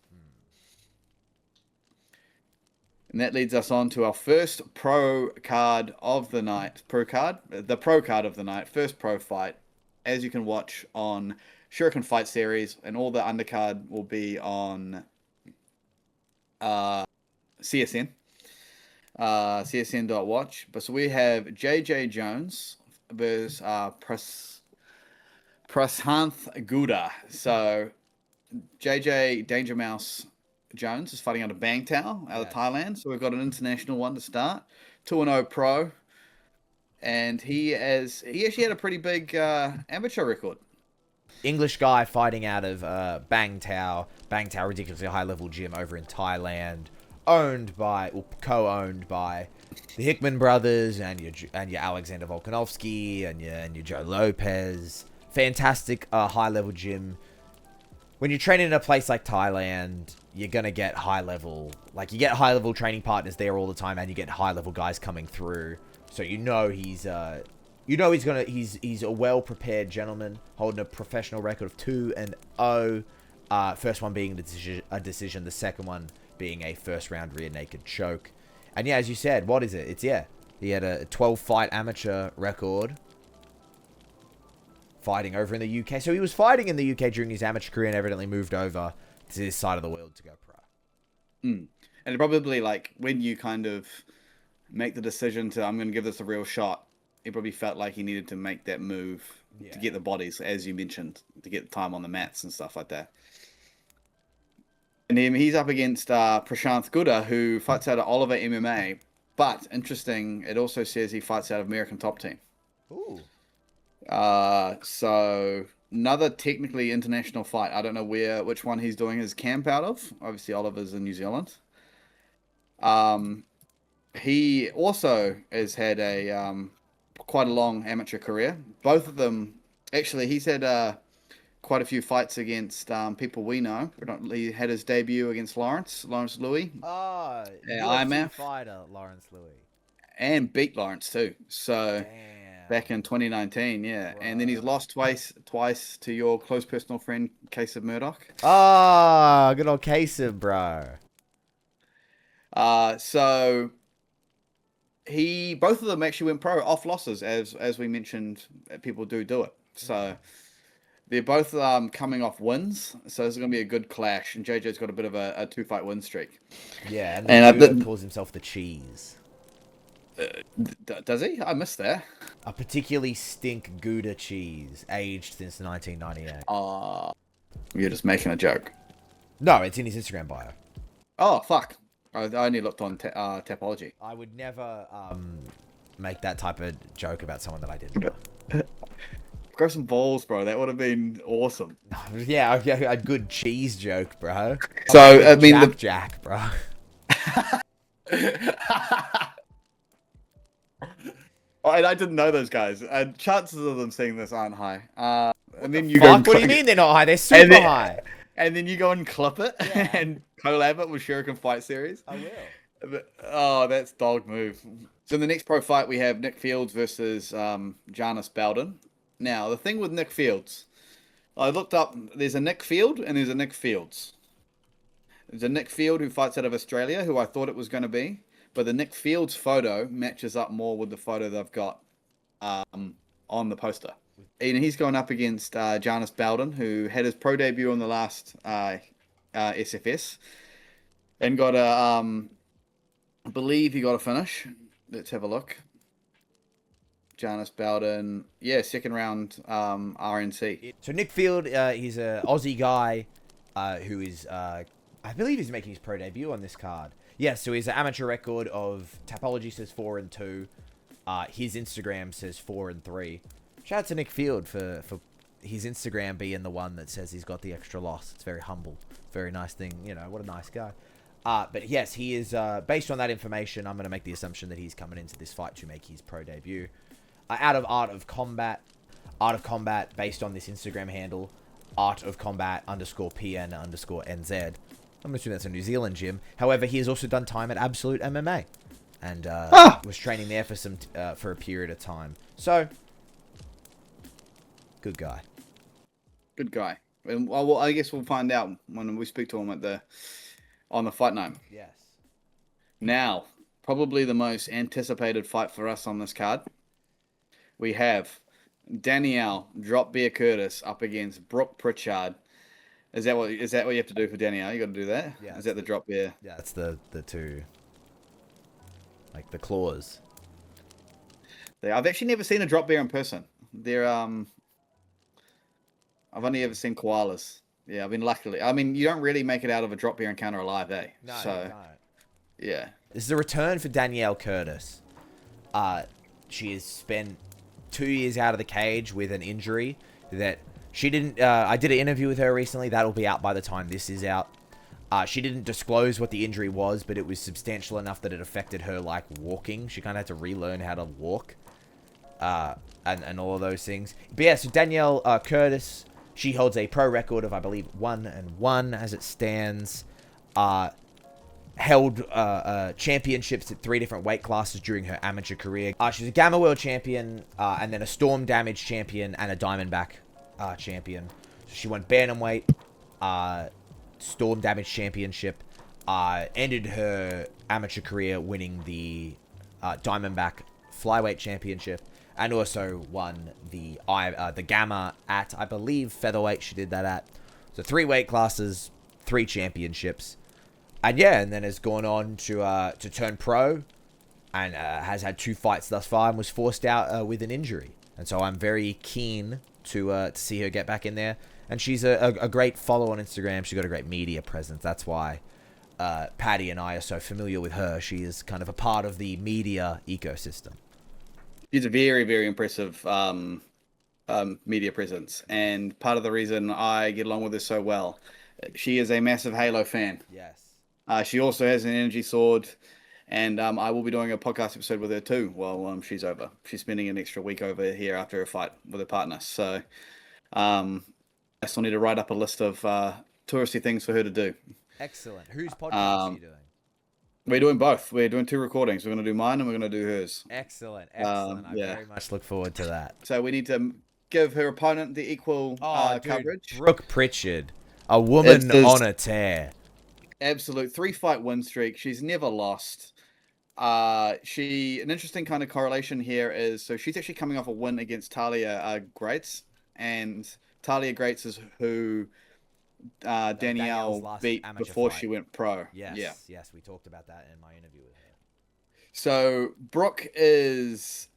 And that leads us on to our first pro card of the night. The pro card of the night. First pro fight. As you can watch on Shuriken Fight Series. And all the undercard will be on CSN. CSN.watch. But so we have JJ Jones versus Prashanth Gouda. So JJ Danger Mouse Jones is fighting out of Bang Tao, out of Thailand. So we've got an international one to start. 2-0 pro. And he actually had a pretty big amateur record. English guy fighting out of Bang Tao. Bang Tao, ridiculously high-level gym over in Thailand. Co-owned by the Hickman brothers and your Alexander Volkanovski and your Joe Lopez. Fantastic high-level gym. When you're training in a place like Thailand, you're going to get high-level... Like, you get high-level training partners there all the time, and you get high-level guys coming through. So he's a well-prepared gentleman, holding a professional record of 2-0. First one being a decision, the second one being a first-round rear naked choke. And yeah, as you said, what is it? He had a 12-fight amateur record. Fighting over in the UK. So he was fighting in the UK during his amateur career and evidently moved over to this side of the world to go pro. And probably like when you kind of make the decision to, I'm going to give this a real shot, he probably felt like he needed to make that move to get the bodies, as you mentioned, to get the time on the mats and stuff like that. And then he's up against Prashanth Gouda, who fights out of Oliver MMA. But interesting, it also says he fights out of American Top Team. Ooh. So another technically international fight. I don't know which one he's doing his camp out of. Obviously, Oliver's in New Zealand. Um, he also has had a quite a long amateur career. Both of them, actually, he's had quite a few fights against people we know. He had his debut against Lawrence Louis, Ah, UFC IMF, fighter Lawrence Louis. and beat Lawrence too. So Damn. back in 2019, yeah. And then he's Bro. lost twice to your close personal friend, Case of Murdoch. Ah, good old Kasem, bro. So both of them actually went pro off losses, as we mentioned. People do it. So they're both coming off wins. So this is going to be a good clash. And JJ's got a bit of a 2-fight win streak. Yeah, and the And Gouda calls himself the cheese. does he? I missed that. A particularly stink Gouda cheese, aged since 1998. You're just making a joke. No, it's in his Instagram bio. Oh, fuck. I only looked on Tapology. I would never make that type of joke about someone that I didn't know. Grow some balls, bro. That would have been awesome. Yeah, a good cheese joke, bro. So, I mean, Jack, bro. Oh, and I didn't know those guys. And chances of them seeing this aren't high. And then you Fuck, go. what do you mean they're not high? They're super high. And then you go and clip it and collab it with Shuriken Fight Series. I will. Oh, that's dog move. So in the next pro fight, we have Nick Fields versus Janis Bowden. Now, the thing with Nick Fields, I looked up, there's a Nick Field and there's a Nick Fields. There's a Nick Field who fights out of Australia, who I thought it was going to be. But the Nick Fields photo matches up more with the photo they've got on the poster. And he's going up against Janis Bowden, who had his pro debut on the last SFS. And got I believe he got a finish. Let's have a look. Janis Bowden, second round RNC. So Nick Field, he's an Aussie guy who is, I believe he's making his pro debut on this card. Yeah, so he's an amateur record of Tapology says 4-2. His Instagram says 4-3. Shout out to Nick Field for his Instagram being the one that says he's got the extra loss. It's very humble, very nice thing. You know, what a nice guy. But yes, he is, based on that information, I'm going to make the assumption that he's coming into this fight to make his pro debut. Out of Art of Combat, based on this Instagram handle, Art of Combat _PN_NZ. I'm assuming that's a New Zealand gym. However, he has also done time at Absolute MMA. And was training there for a period of time. So, good guy. Good guy. And well, I guess we'll find out when we speak to him on the fight night. Yes. Now, probably the most anticipated fight for us on this card. We have Danielle Drop Bear Curtis up against Brooke Pritchard. Is that what you have to do for Danielle? You got to do that? Yeah. Is that the drop bear? Yeah, that's the two, like the claws. I've actually never seen a drop bear in person. They're I've only ever seen koalas. Yeah, I mean, you don't really make it out of a drop bear encounter alive, eh? No, so, no. Yeah. This is a return for Danielle Curtis. She has spent 2 years out of the cage with an injury that she didn't. I did an interview with her recently. That'll be out by the time this is out. She didn't disclose what the injury was, but it was substantial enough that it affected her, like, walking. She kind of had to relearn how to walk. And all of those things. But yeah, so Danielle Curtis, she holds a pro record of, I believe, 1-1 as it stands. Held championships at 3 different weight classes during her amateur career. She's a Gamma World Champion, and then a Storm Damage Champion, and a Diamondback Champion. So she won Bantamweight, Storm Damage Championship, ended her amateur career winning the Diamondback Flyweight Championship, and also won the Gamma at, I believe, featherweight. She did that at. So 3 weight classes, 3 championships. And yeah, and then has gone on to turn pro, and has had 2 fights thus far, and was forced out with an injury. And so I'm very keen to see her get back in there. And she's a great follow on Instagram. She's got a great media presence. That's why Paddy and I are so familiar with her. She is kind of a part of the media ecosystem. She's a very, very impressive media presence, and part of the reason I get along with her so well, she is a massive Halo fan. Yes. She also has an energy sword, and I will be doing a podcast episode with her too while she's over. She's spending an extra week over here after her fight with her partner. So um, I still need to write up a list of touristy things for her to do. Excellent. Whose podcast are you Um, doing? we're doing both. We're doing two recordings. We're going to do mine and we're going to do hers. Excellent. Excellent. I Yeah. very much look forward to that. So we need to give her opponent the equal Oh, dude, coverage. Brooke Pritchard, a woman It's on a tear. absolute 3-fight win streak. She's never lost. An interesting kind of correlation here is so she's actually coming off a win against Talia Grates, and Talia Grates is who Danielle's Danielle last beat amateur before fight. she went pro. Yes, Yeah. yes, we talked about that in my interview with her. So Brooke is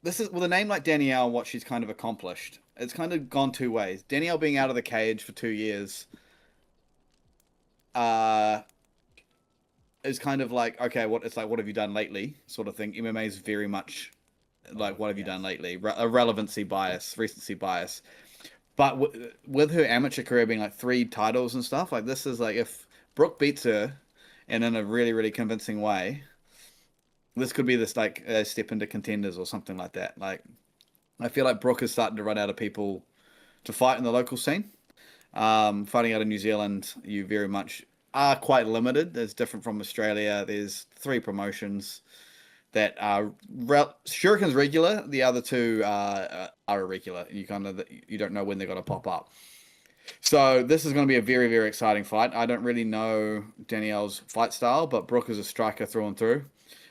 with a name like Danielle, what she's kind of accomplished. It's kind of gone two ways. Danielle being out of the cage for 2 years, is kind of like, okay, what have you done lately, sort of thing. MMA is very much like, what have you done lately? A relevancy bias, recency bias. But with her amateur career being like 3 titles and stuff, like this is like if Brooke beats her, and in a really really convincing way, this could be this like step into contenders or something like that. Like I feel like Brooke is starting to run out of people to fight in the local scene. Fighting out of New Zealand, you very much are quite limited. It's different from Australia. There's 3 promotions that are Shuriken's regular. The other 2 are irregular. You don't know when they're going to pop up. So this is going to be a very very exciting fight. I don't really know Danielle's fight style, but Brooke is a striker through and through.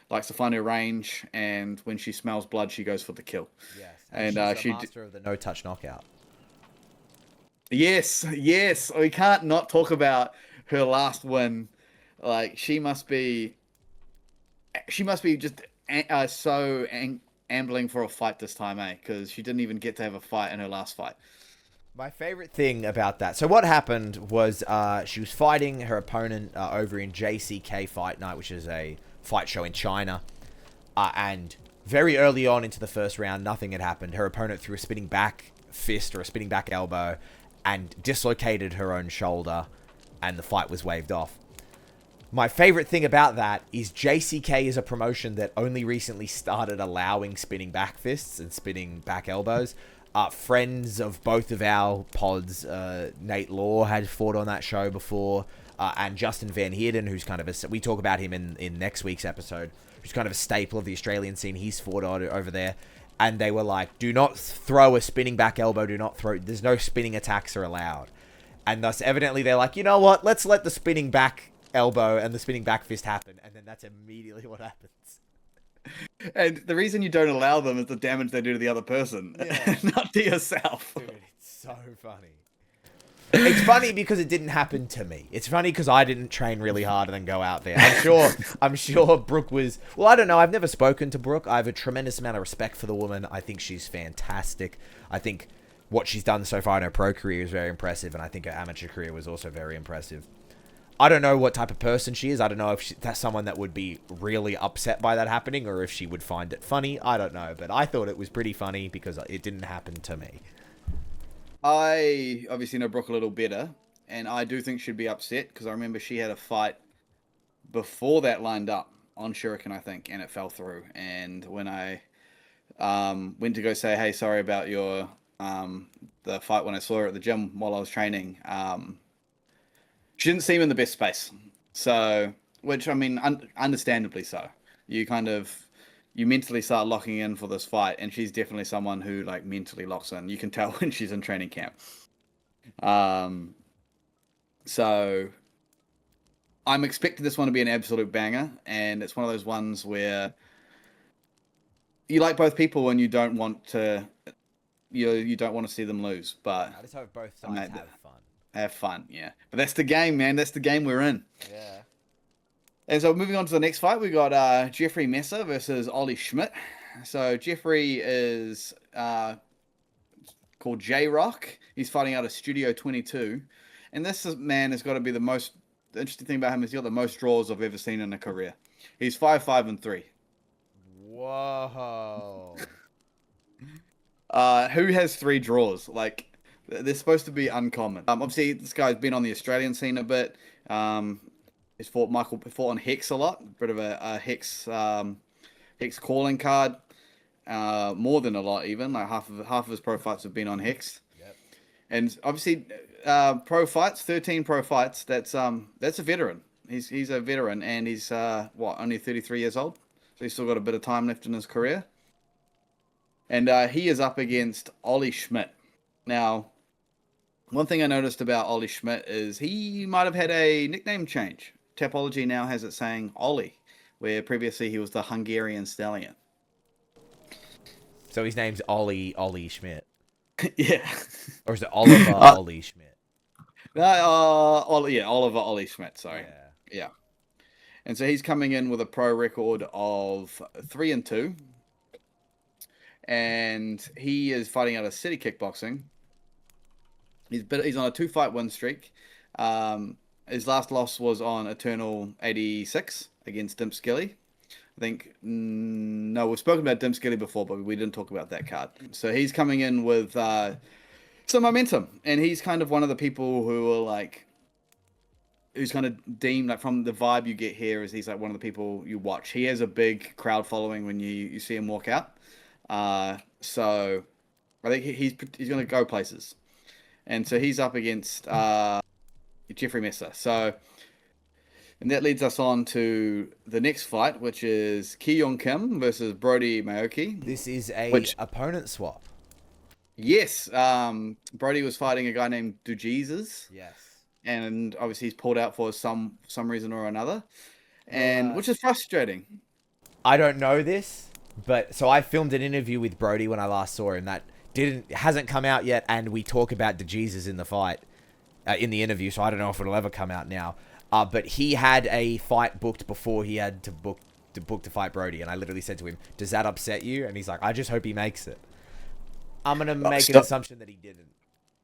Likes to find her range, and when she smells blood, she goes for the kill. Yes, And she's a master of the no-touch knockout. Yes, yes. We can't not talk about her last win. Like she must be just ambling for a fight this time, eh? Because she didn't even get to have a fight in her last fight. My favorite thing about that. So what happened was she was fighting her opponent over in JCK Fight Night, which is a fight show in China. And very early on into the first round, nothing had happened. Her opponent threw a spinning back fist or a spinning back elbow and dislocated her own shoulder, and the fight was waved off. My favorite thing about that is JCK is a promotion that only recently started allowing spinning back fists and spinning back elbows. Friends of both of our pods, Nate Law had fought on that show before, and Justin Van Heerden, who's kind of we talk about him in next week's episode, who's kind of a staple of the Australian scene. He's fought over there, and they were like, do not throw a spinning back elbow, there's no spinning attacks are allowed. And thus, evidently, they're like, you know what, let's let the spinning back elbow and the spinning back fist happen, and then that's immediately what happens. And the reason you don't allow them is the damage they do to the other person, not to yourself. Dude, it's so funny. It's funny because it didn't happen to me. It's funny because I didn't train really hard and then go out there. I'm sure Brooke was... Well, I don't know. I've never spoken to Brooke. I have a tremendous amount of respect for the woman. I think she's fantastic. I think what she's done so far in her pro career is very impressive, and I think her amateur career was also very impressive. I don't know what type of person she is. I don't know if that's someone that would be really upset by that happening or if she would find it funny. I don't know. But I thought it was pretty funny because it didn't happen to me. I obviously know Brooke a little better, and I do think she'd be upset because I remember she had a fight before that lined up on Shuriken, I think, and it fell through. And when I went to go say, hey, sorry about your the fight when I saw her at the gym while I was training, she didn't seem in the best space. So, which, I mean, understandably so. You mentally start locking in for this fight, and she's definitely someone who, like, mentally locks in. You can tell when she's in training camp. So, I'm expecting this one to be an absolute banger, and it's one of those ones where you like both people and you don't want to... You don't want to see them lose, but... I just hope both sides have fun. Have fun, yeah. But that's the game, man. That's the game we're in. Yeah. And so moving on to the next fight, we got Jeffrey Messer versus Ollie Schmidt. So Jeffrey is called J-Rock. He's fighting out of Studio 22. And man has got to be the interesting thing about him is he's got the most draws I've ever seen in a career. He's 5-5-3. Whoa. Who has three draws? Like, they're supposed to be uncommon. Obviously, this guy's been on the Australian scene a bit. Um, he's fought on Hex a lot. Bit of a Hex Hex calling card. More than a lot, even. Like half of his pro fights have been on Hex. Yep. And obviously, pro fights, 13 pro fights. That's a veteran. He's a veteran, and he's what, only 33 years old. So he's still got a bit of time left in his career. And he is up against Ollie Schmidt. Now, one thing I noticed about Ollie Schmidt is he might have had a nickname change. Tapology now has it saying Ollie, where previously he was the Hungarian Stallion. So his name's Ollie Schmidt. Yeah. Or is it Oliver Ollie Schmidt? Oliver Ollie Schmidt, sorry. Yeah. And so he's coming in with a pro record of 3-2. And he is fighting out of City Kickboxing. He's on a 2-fight win streak. His last loss was on Eternal 86 against Dimp Skilly. I think, no, we've spoken about Dimp Skilly before, but we didn't talk about that card. So he's coming in with some momentum, and he's kind of one of the people who are like, who's kind of deemed, like, from the vibe you get here, is he's like one of the people you watch. He has a big crowd following when you see him walk out. So I think he's going to go places. And so he's up against Jeffrey Messer. So, and that leads us on to the next fight, which is Ki Young Kim versus Brody Maoki. This is a opponent swap. Yes. Brody was fighting a guy named DuJesus. Yes. And obviously he's pulled out for some reason or another. And which is frustrating. I don't know this, but so I filmed an interview with Brody when I last saw him that hasn't come out yet, and we talk about DeJesus in the fight, in the interview, so I don't know if it'll ever come out now. But he had a fight booked before he had to book to fight Brody, and I literally said to him, "Does that upset you?" And he's like, "I just hope he makes it." I'm gonna make an assumption that he didn't.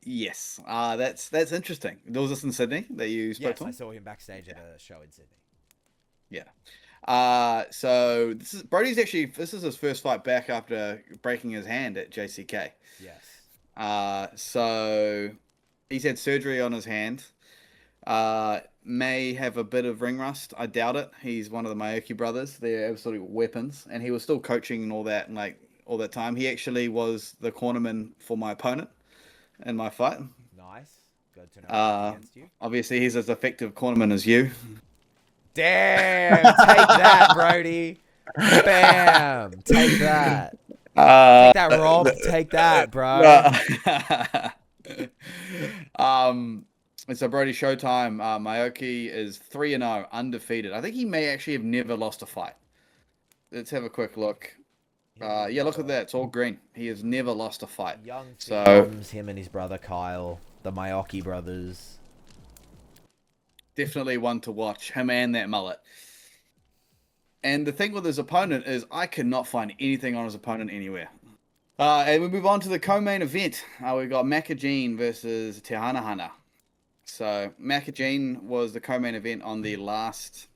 Yes, that's interesting. Was this in Sydney that you spoke to him? I saw him backstage at a show in Sydney. Yeah. So this is his first fight back after breaking his hand at JCK. Yes. So he's had surgery on his hand. May have a bit of ring rust. I doubt it. He's one of the Maoki brothers. They're absolute weapons, and he was still coaching and all that, and like all that time. He actually was the cornerman for my opponent in my fight. Nice. Good to know against you. Obviously, he's as effective cornerman as you. Damn! Take that, Brody. Bam! Take that. Take that, Rob. Take that, bro. And so Brody Showtime, Maoki is 3-0, undefeated. I think he may actually have never lost a fight. Let's have a quick look. Yeah, look at that. It's all green. He has never lost a fight. Young Films, him and his brother Kyle, the Maoki brothers. Definitely one to watch. Him and that mullet. And the thing with his opponent is I cannot find anything on his opponent anywhere. And we move on to the co-main event. We got Makajin versus Te Hanahana. So Makajin was the co-main event on the last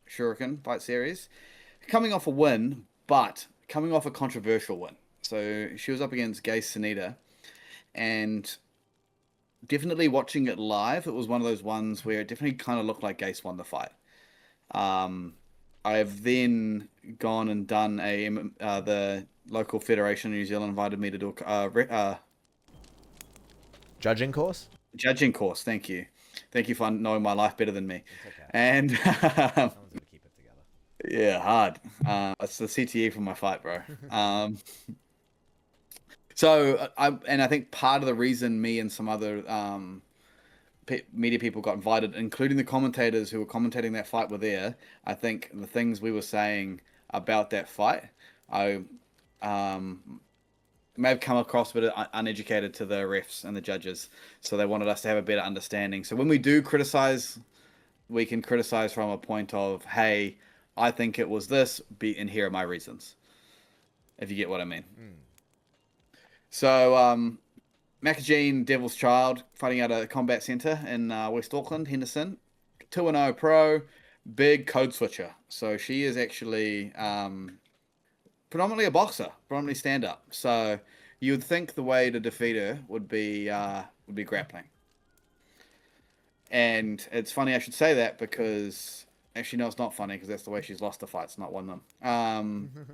Shuriken Fight Series. Coming off a win, but coming off a controversial win. So she was up against Gace Sunita. And definitely watching it live, it was one of those ones where it definitely kind of looked like Gace won the fight. I've then gone and done the local federation in New Zealand invited me to do a judging course. Judging course, thank you for knowing my life better than me. It's okay. And Someone's gonna keep it together. Yeah, hard. It's the CTE from my fight, bro. So I think part of the reason me and some other media people got invited, including the commentators who were commentating that fight, were there. I think the things we were saying about that fight, I may have come across a bit uneducated to the refs and the judges, so they wanted us to have a better understanding. So when we do criticize, we can criticize from a point of, hey, I think it was this, and here are my reasons, if you get what I mean. So Makajin, Devil's Child, fighting out a combat center in West Auckland, Henderson. 2-0 pro, big code switcher. So she is actually predominantly a boxer, predominantly stand-up. So you would think the way to defeat her would be grappling. And it's funny I should say that because actually no, it's not funny because that's the way she's lost the fights, not won them.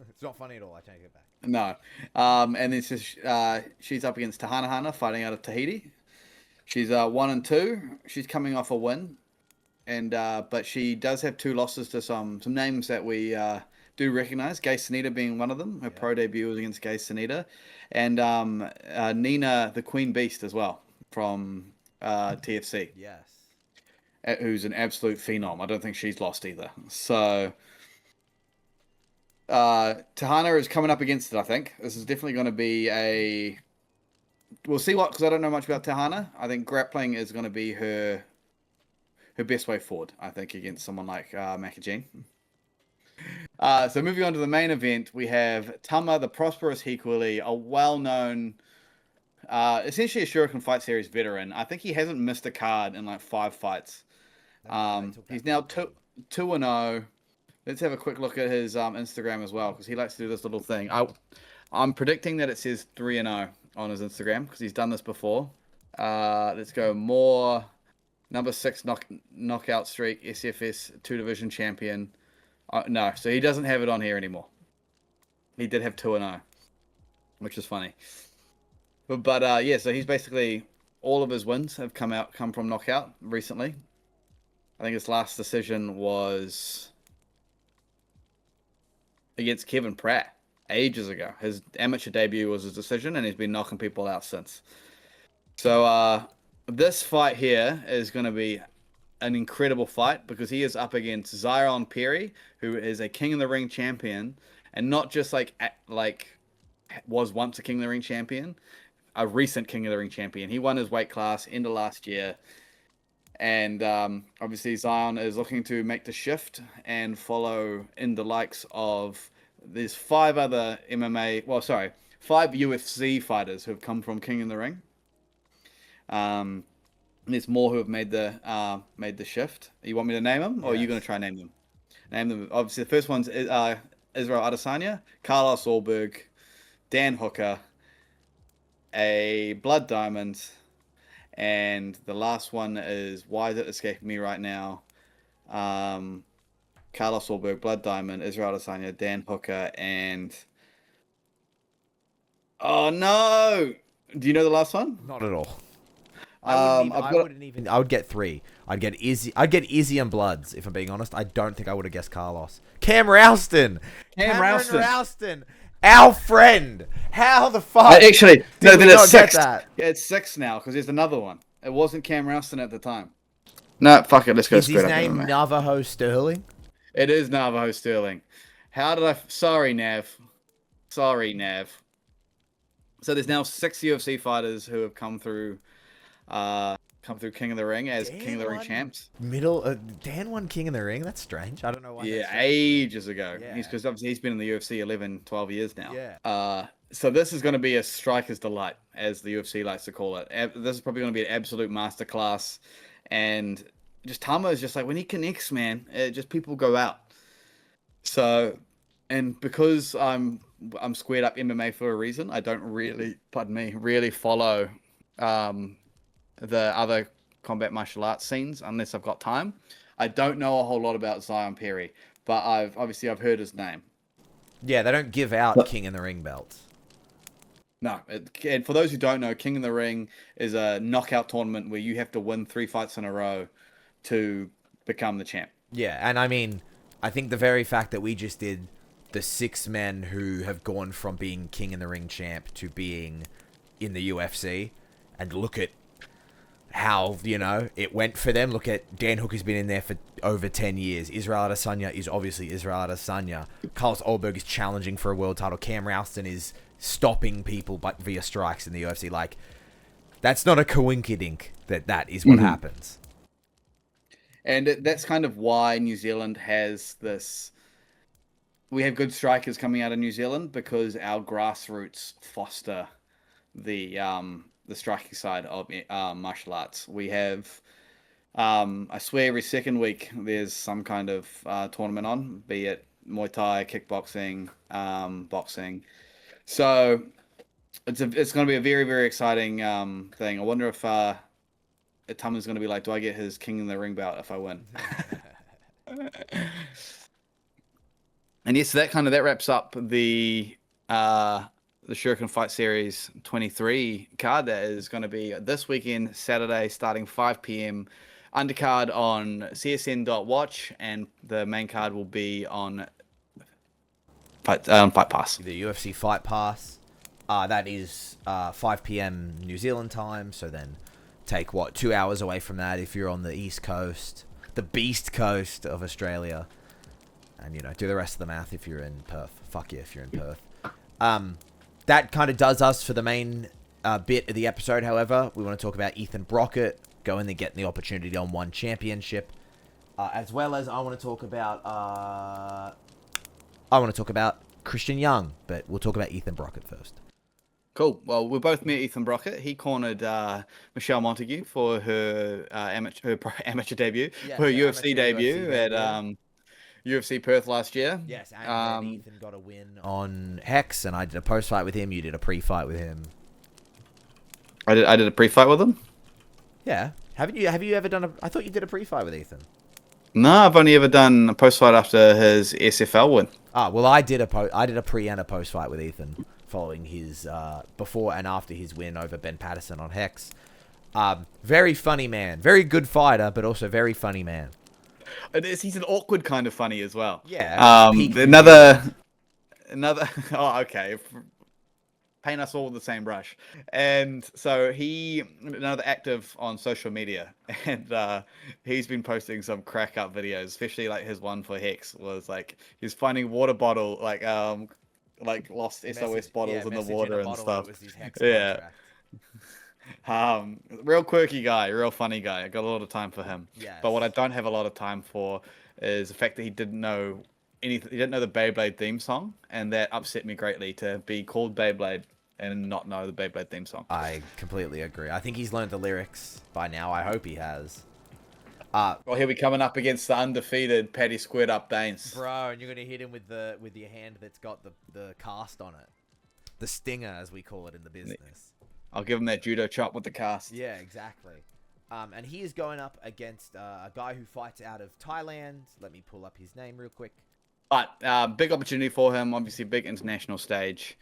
It's not funny at all. I take it back. No. And then she's up against Tahana Hana fighting out of Tahiti. She's 1-2. She's coming off a win, and but she does have two losses to some names that we do recognize. Gay Sunita being one of them. Her pro debut was against Gay Sunita, and Nina the Queen Beast as well from TFC. Yes. Who's an absolute phenom. I don't think she's lost either. So Tahana is coming up against it, I think. This is definitely going to be a... We'll see what, because I don't know much about Tahana. I think grappling is going to be her best way forward, I think, against someone like Makajin. So moving on to the main event, we have Tama, the Prosperous Hikuali, a well-known... essentially a Shuriken Fight Series veteran. I think he hasn't missed a card in like 5 fights. He's now 2-0. Let's have a quick look at his Instagram as well, because he likes to do this little thing. I'm predicting that it says 3-0 on his Instagram, because he's done this before. Let's go more. Number 6 knockout streak, SFS 2 division champion. No, so he doesn't have it on here anymore. He did have 2-0, which is funny. But yeah, so he's basically, all of his wins have come from knockout recently. I think his last decision was against Kevin Pratt ages ago. His amateur debut was his decision, and he's been knocking people out since. So this fight here is going to be an incredible fight because he is up against Joel and Paddy, who is a King of the Ring champion, and not just like was once a King of the Ring champion, a recent King of the Ring champion. He won his weight class end of last year. And obviously Zion is looking to make the shift and follow in the likes of... There's 5 other MMA... Well, sorry. 5 UFC fighters who have come from King of the Ring. There's more who have made the shift. You want me to name them? Or are you going to try and name them? Name them. Obviously, the first one's Israel Adesanya, Carlos Ulberg, Dan Hooker, a Blood Diamond... And the last one is, why is it escaping me right now? Carlos Ulberg, Blood Diamond, Israel Adesanya, Dan Hooker, and... Oh, no! Do you know the last one? Not at all. I would get 3. I'd get Izzy and Bloods, if I'm being honest. I don't think I would have guessed Carlos. Cam Rouston! Cameron Rouston! Our friend! How the fuck? Actually, no, then it's 6. Yeah, it's 6 now, because there's another one. It wasn't Cam Rouston at the time. No, fuck it, let's go straight up. Is his name Navajo Sterling? It is Navajo Sterling. How did I... Sorry, Nav. Sorry, Nav. So there's now 6 UFC fighters who have come through King of the Ring as King of the Ring champs. Dan won King of the Ring? That's strange. I don't know why. Yeah, ages ago. Yeah. Because obviously he's been in the UFC 11, 12 years now. Yeah. So this is going to be a striker's delight, as the UFC likes to call it. This is probably going to be an absolute masterclass. And just Tama is just like, when he connects, man, just people go out. So, and because I'm squared up MMA for a reason, I don't really follow the other combat martial arts scenes unless I've got time. I don't know a whole lot about Zion Perry, but I've heard his name. Yeah, they don't give out King in the Ring belts. No, and for those who don't know, King in the Ring is a knockout tournament where you have to win 3 fights in a row to become the champ. Yeah, and I mean, I think the very fact that we just did the 6 men who have gone from being King in the Ring champ to being in the UFC, and look at how, it went for them. Look at Dan Hooker's been in there for over 10 years. Israel Adesanya is obviously Israel Adesanya. Carlos Ulberg is challenging for a world title. Cam Rouston is stopping people via strikes in the UFC. Like, that's not a coinkydink that is what happens. And that's kind of why New Zealand has this... We have good strikers coming out of New Zealand because our grassroots foster the striking side of martial arts. We have, I swear every second week there's some kind of tournament on, be it Muay Thai, kickboxing, boxing. So It's going to be a very, very exciting thing. I wonder if Tama's going to be like, do I get his King in the Ring belt if I win? And yes, that wraps up the Shuriken Fight Series 23 card that is going to be this weekend, Saturday, starting 5 p.m. Undercard on csn.watch, and the main card will be on Fight Pass. The UFC Fight Pass. That is 5 p.m. New Zealand time, so then take, 2 hours away from that if you're on the East Coast, the Beast Coast of Australia. And, do the rest of the math if you're in Perth. Fuck yeah if you're in Perth. That kind of does us for the main bit of the episode, however. We want to talk about Ethan Brockett going and getting the opportunity on one championship. As well as I want to talk about Christian Young, but we'll talk about Ethan Brockett first. Cool. Well, we both met Ethan Brockett. He cornered Michelle Montague for her amateur debut, her UFC debut at UFC Perth last year. Yes, and then Ethan got a win on Hex, and I did a post-fight with him. You did a pre-fight with him. I did a pre-fight with him? Yeah. Have you ever done a... I thought you did a pre-fight with Ethan. No, I've only ever done a post-fight after his SFL win. Well, I did a pre and a post-fight with Ethan following his before and after his win over Ben Patterson on Hex. Very funny man. Very good fighter, but also very funny man. He's an awkward kind of funny as well. Yeah. Another. Oh, okay. Paint us all with the same brush. And so another active on social media, and he's been posting some crack up videos, especially like his one for Hex was like he's finding water bottle like lost SOS bottles in the water and stuff. Yeah. Real quirky guy, real funny guy. I got a lot of time for him. Yes. But what I don't have a lot of time for is the fact that he didn't know anything. He didn't know the Beyblade theme song, and that upset me greatly to be called Beyblade and not know the Beyblade theme song. I completely agree. I think he's learned the lyrics by now. I hope he has. Well, he'll be coming up against the undefeated Paddy Squared Up Danes. Bro, and you're gonna hit him with your hand that's got the cast on it, the stinger as we call it in the business. I'll give him that judo chop with the cast. Yeah, exactly. And he is going up against a guy who fights out of Thailand. Let me pull up his name real quick. But big opportunity for him, obviously big international stage.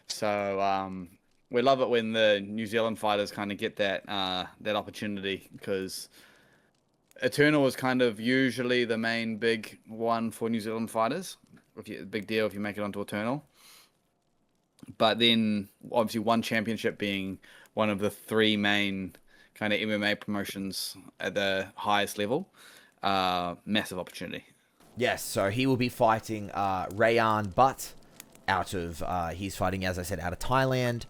So we love it when the New Zealand fighters kind of get that opportunity, because Eternal is kind of usually the main big one for New Zealand fighters. Big deal if you make it onto Eternal. But then, obviously, one championship being one of the three main kind of MMA promotions at the highest level, massive opportunity. Yes, so he will be fighting Rayan Butt he's fighting, as I said, out of Thailand,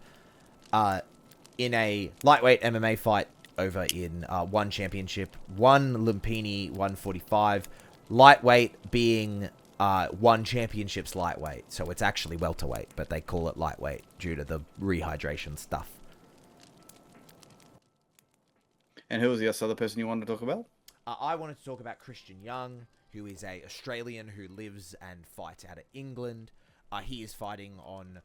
in a lightweight MMA fight over in one championship, one Lumpini 145, lightweight being one championship's lightweight, so it's actually welterweight, but they call it lightweight due to the rehydration stuff. And who was the other person you wanted to talk about? I wanted to talk about Christian Young, who is a Australian who lives and fights out of England. He is fighting on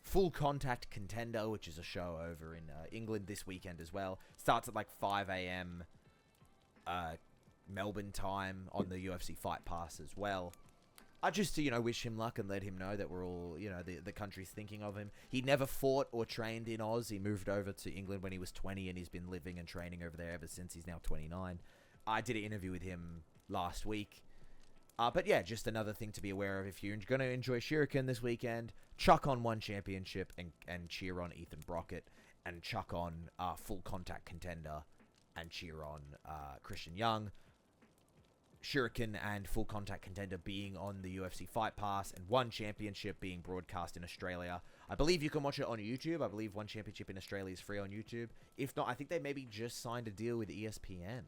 Full Contact Contender, which is a show over in England this weekend as well. Starts at like 5 a.m. Melbourne time on the UFC Fight Pass as well. Just to, wish him luck and let him know that we're all, the country's thinking of him. He never fought or trained in Oz. He moved over to England when he was 20, and he's been living and training over there ever since. He's now 29. I did an interview with him last week. But yeah, just another thing to be aware of. If you're going to enjoy Shuriken this weekend, chuck on one championship and cheer on Ethan Brockett, and chuck on Full Contact Contender and cheer on Christian Young. Shuriken and Full Contact Contender being on the UFC Fight Pass, and one championship being broadcast in Australia. I believe you can watch it on YouTube. I believe one championship in Australia is free on YouTube. If not, I think they maybe just signed a deal with ESPN.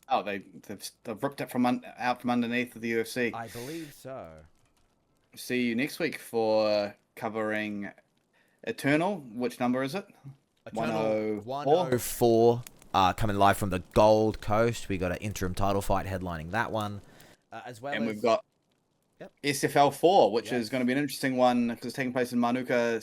Oh, they've ripped it out from underneath of the UFC. I believe so. See you next week for covering Eternal. Which number is it? Eternal 104. Coming live from the Gold Coast. We got an interim title fight headlining that one. As well and as... we've got Yep. SFL 4, which Yes. is going to be an interesting one because it's taking place in Manuka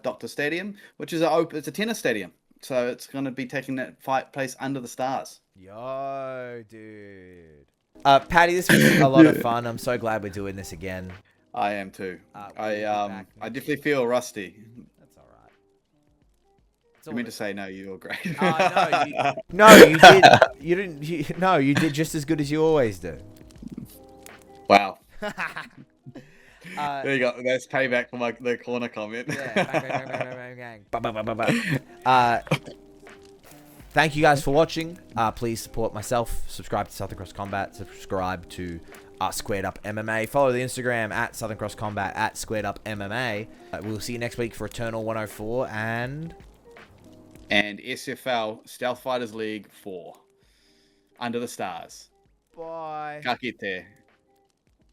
Doctor Stadium, which is it's a tennis stadium. So it's going to be taking that fight place under the stars. Yo, dude. Paddy, this was a lot of Yeah. fun. I'm so glad we're doing this again. I am too. We'll be back I next definitely week. feel rusty. That's all right. It's You all mean to say no? You were great. no, you did. You didn't. No, you did just as good as you always do. Wow. Uh, There you go. That's payback for the corner comment. yeah. Bang, bang, bang, bang, bang, bang, bang. Ba, ba, ba, ba, ba. Thank you guys for watching. Please support myself. Subscribe to Southern Cross Combat. Subscribe to Squared Up MMA. Follow the Instagram at Southern Cross Combat at Squared Up MMA. We'll see you next week for Eternal 104 and SFL Stealth Fighters League 4 under the stars. bye. Ka kite.